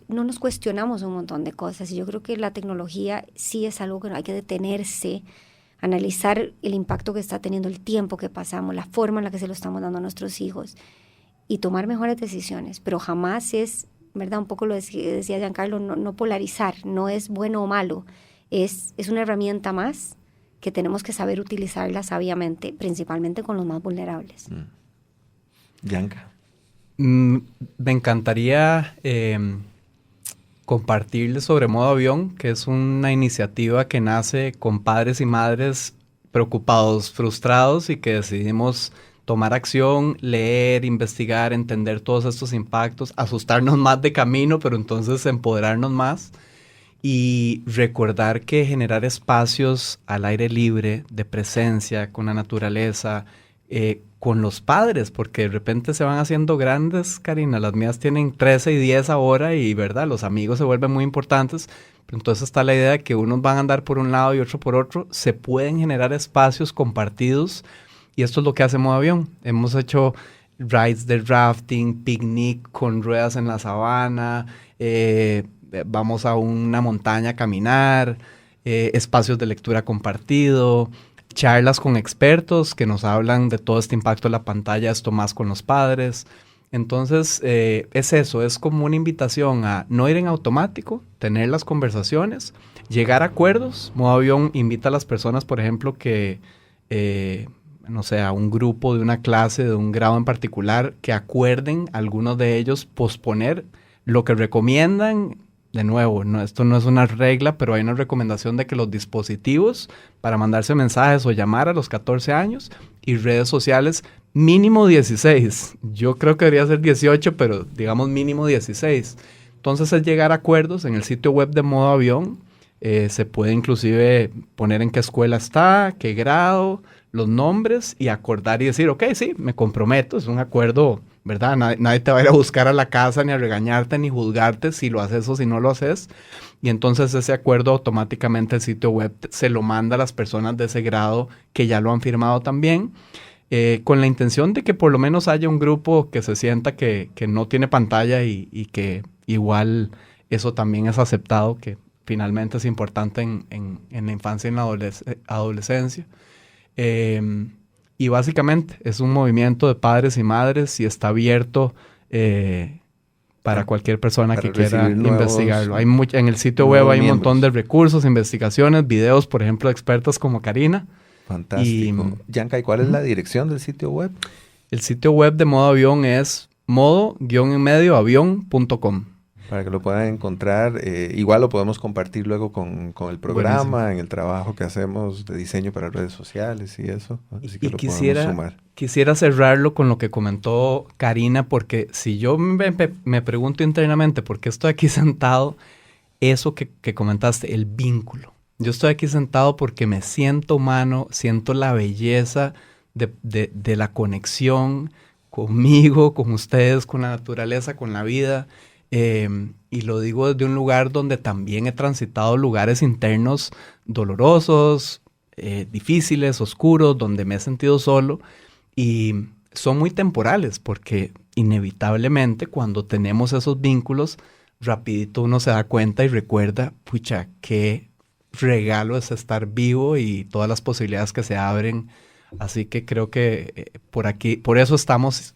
Speaker 3: No nos cuestionamos un montón de cosas, y yo creo que la tecnología sí es algo que no hay que detenerse, analizar el impacto que está teniendo, el tiempo que pasamos, la forma en la que se lo estamos dando a nuestros hijos, y tomar mejores decisiones, pero jamás es, ¿verdad? Un poco lo decía Giancarlo, no polarizar, no es bueno o malo. Es una herramienta más que tenemos que saber utilizarla sabiamente, principalmente con los más vulnerables.
Speaker 2: Gianca.
Speaker 4: Me encantaría compartirles sobre Modo Avión, que es una iniciativa que nace con padres y madres preocupados, frustrados, y que decidimos tomar acción, leer, investigar, entender todos estos impactos, asustarnos más de camino, pero entonces empoderarnos más. Y recordar que generar espacios al aire libre, de presencia, con la naturaleza, con los padres, porque de repente se van haciendo grandes, Karina. Las mías tienen 13 y 10 ahora y, ¿verdad? Los amigos se vuelven muy importantes. Pero entonces está la idea de que unos van a andar por un lado y otro por otro. Se pueden generar espacios compartidos y esto es lo que hace Modo Avión. Hemos hecho rides de rafting, picnic con ruedas en la sabana, vamos a una montaña a caminar, espacios de lectura compartido, charlas con expertos que nos hablan de todo este impacto de la pantalla, esto más con los padres. Entonces, es eso, es como una invitación a no ir en automático, tener las conversaciones, llegar a acuerdos. Modo Avión invita a las personas, por ejemplo, que, no sé, a un grupo de una clase, de un grado en particular, que acuerden, algunos de ellos, posponer lo que recomiendan. De nuevo, esto no es una regla, pero hay una recomendación de que los dispositivos para mandarse mensajes o llamar a los 14 años y redes sociales mínimo 16. Yo creo que debería ser 18, pero digamos mínimo 16. Entonces es llegar a acuerdos en el sitio web de Modo Avión. Se puede inclusive poner en qué escuela está, qué grado, los nombres y acordar y decir, ok, sí, me comprometo, es un acuerdo, ¿verdad? Nadie te va a ir a buscar a la casa, ni a regañarte, ni juzgarte si lo haces o si no lo haces. Y entonces ese acuerdo automáticamente el sitio web se lo manda a las personas de ese grado que ya lo han firmado también, con la intención de que por lo menos haya un grupo que se sienta que no tiene pantalla y que igual eso también es aceptado, que finalmente es importante en la infancia y en la adolescencia. Y básicamente es un movimiento de padres y madres y está abierto para cualquier persona que quiera investigarlo. En el sitio web hay un montón de recursos, investigaciones, videos, por ejemplo, de expertos como Karina.
Speaker 2: Fantástico. Gianca, ¿y cuál es la dirección del sitio web?
Speaker 4: El sitio web de Modo Avión es modo-avión.com.
Speaker 2: Para que lo puedan encontrar. Igual lo podemos compartir luego con el programa, buenísimo, en el trabajo que hacemos de diseño para redes sociales y eso. Así que lo podemos sumar. Quisiera
Speaker 4: cerrarlo con lo que comentó Karina, porque si yo me pregunto internamente por qué estoy aquí sentado, eso que comentaste, el vínculo. Yo estoy aquí sentado porque me siento humano, siento la belleza de la conexión conmigo, con ustedes, con la naturaleza, con la vida. Y lo digo desde un lugar donde también he transitado lugares internos dolorosos, difíciles, oscuros, donde me he sentido solo y son muy temporales porque inevitablemente cuando tenemos esos vínculos, rapidito uno se da cuenta y recuerda, pucha, qué regalo es estar vivo y todas las posibilidades que se abren. Así que creo que por eso estamos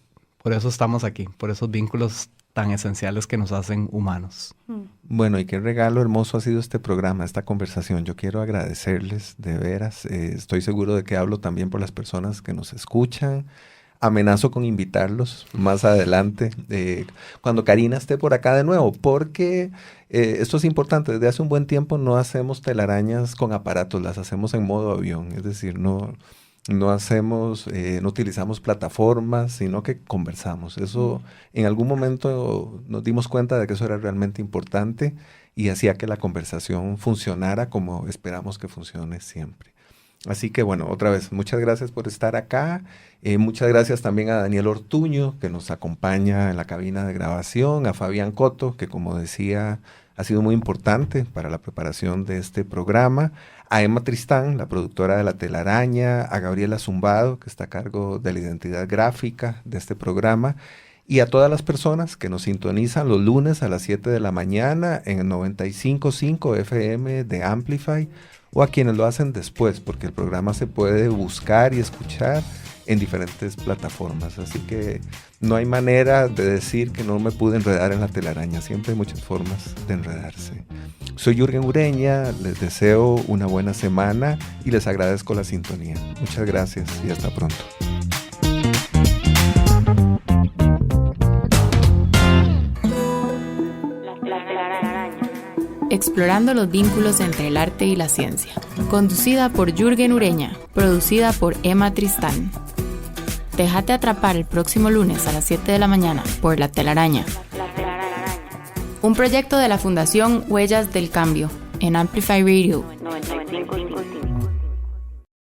Speaker 4: aquí, por esos vínculos tan esenciales que nos hacen humanos.
Speaker 2: Bueno, y qué regalo hermoso ha sido este programa, esta conversación. Yo quiero agradecerles de veras. Estoy seguro de que hablo también por las personas que nos escuchan. Amenazo con invitarlos más adelante, cuando Karina esté por acá de nuevo, porque esto es importante. Desde hace un buen tiempo no hacemos telarañas con aparatos, las hacemos en modo avión. Es decir, no utilizamos plataformas, sino que conversamos. Eso, en algún momento nos dimos cuenta de que eso era realmente importante y hacía que la conversación funcionara como esperamos que funcione siempre. Así que bueno, otra vez, muchas gracias por estar acá. Muchas gracias también a Daniel Ortuño, que nos acompaña en la cabina de grabación, a Fabián Coto, que como decía, ha sido muy importante para la preparación de este programa, a Emma Tristán, la productora de La Telaraña, a Gabriela Zumbado, que está a cargo de la identidad gráfica de este programa, y a todas las personas que nos sintonizan los lunes a las 7 de la mañana en el 95.5 FM de Amplify, o a quienes lo hacen después, porque el programa se puede buscar y escuchar en diferentes plataformas. Así que no hay manera de decir que no me pude enredar en La Telaraña. Siempre hay muchas formas de enredarse. Soy Jürgen Ureña, les deseo una buena semana y les agradezco la sintonía. Muchas gracias y hasta pronto.
Speaker 1: Explorando los vínculos entre el arte y la ciencia. Conducida por Jürgen Ureña, producida por Emma Tristán. Déjate atrapar el próximo lunes a las 7 de la mañana por La Telaraña. Un proyecto de la Fundación Huellas del Cambio en Amplify Radio
Speaker 6: 95.5.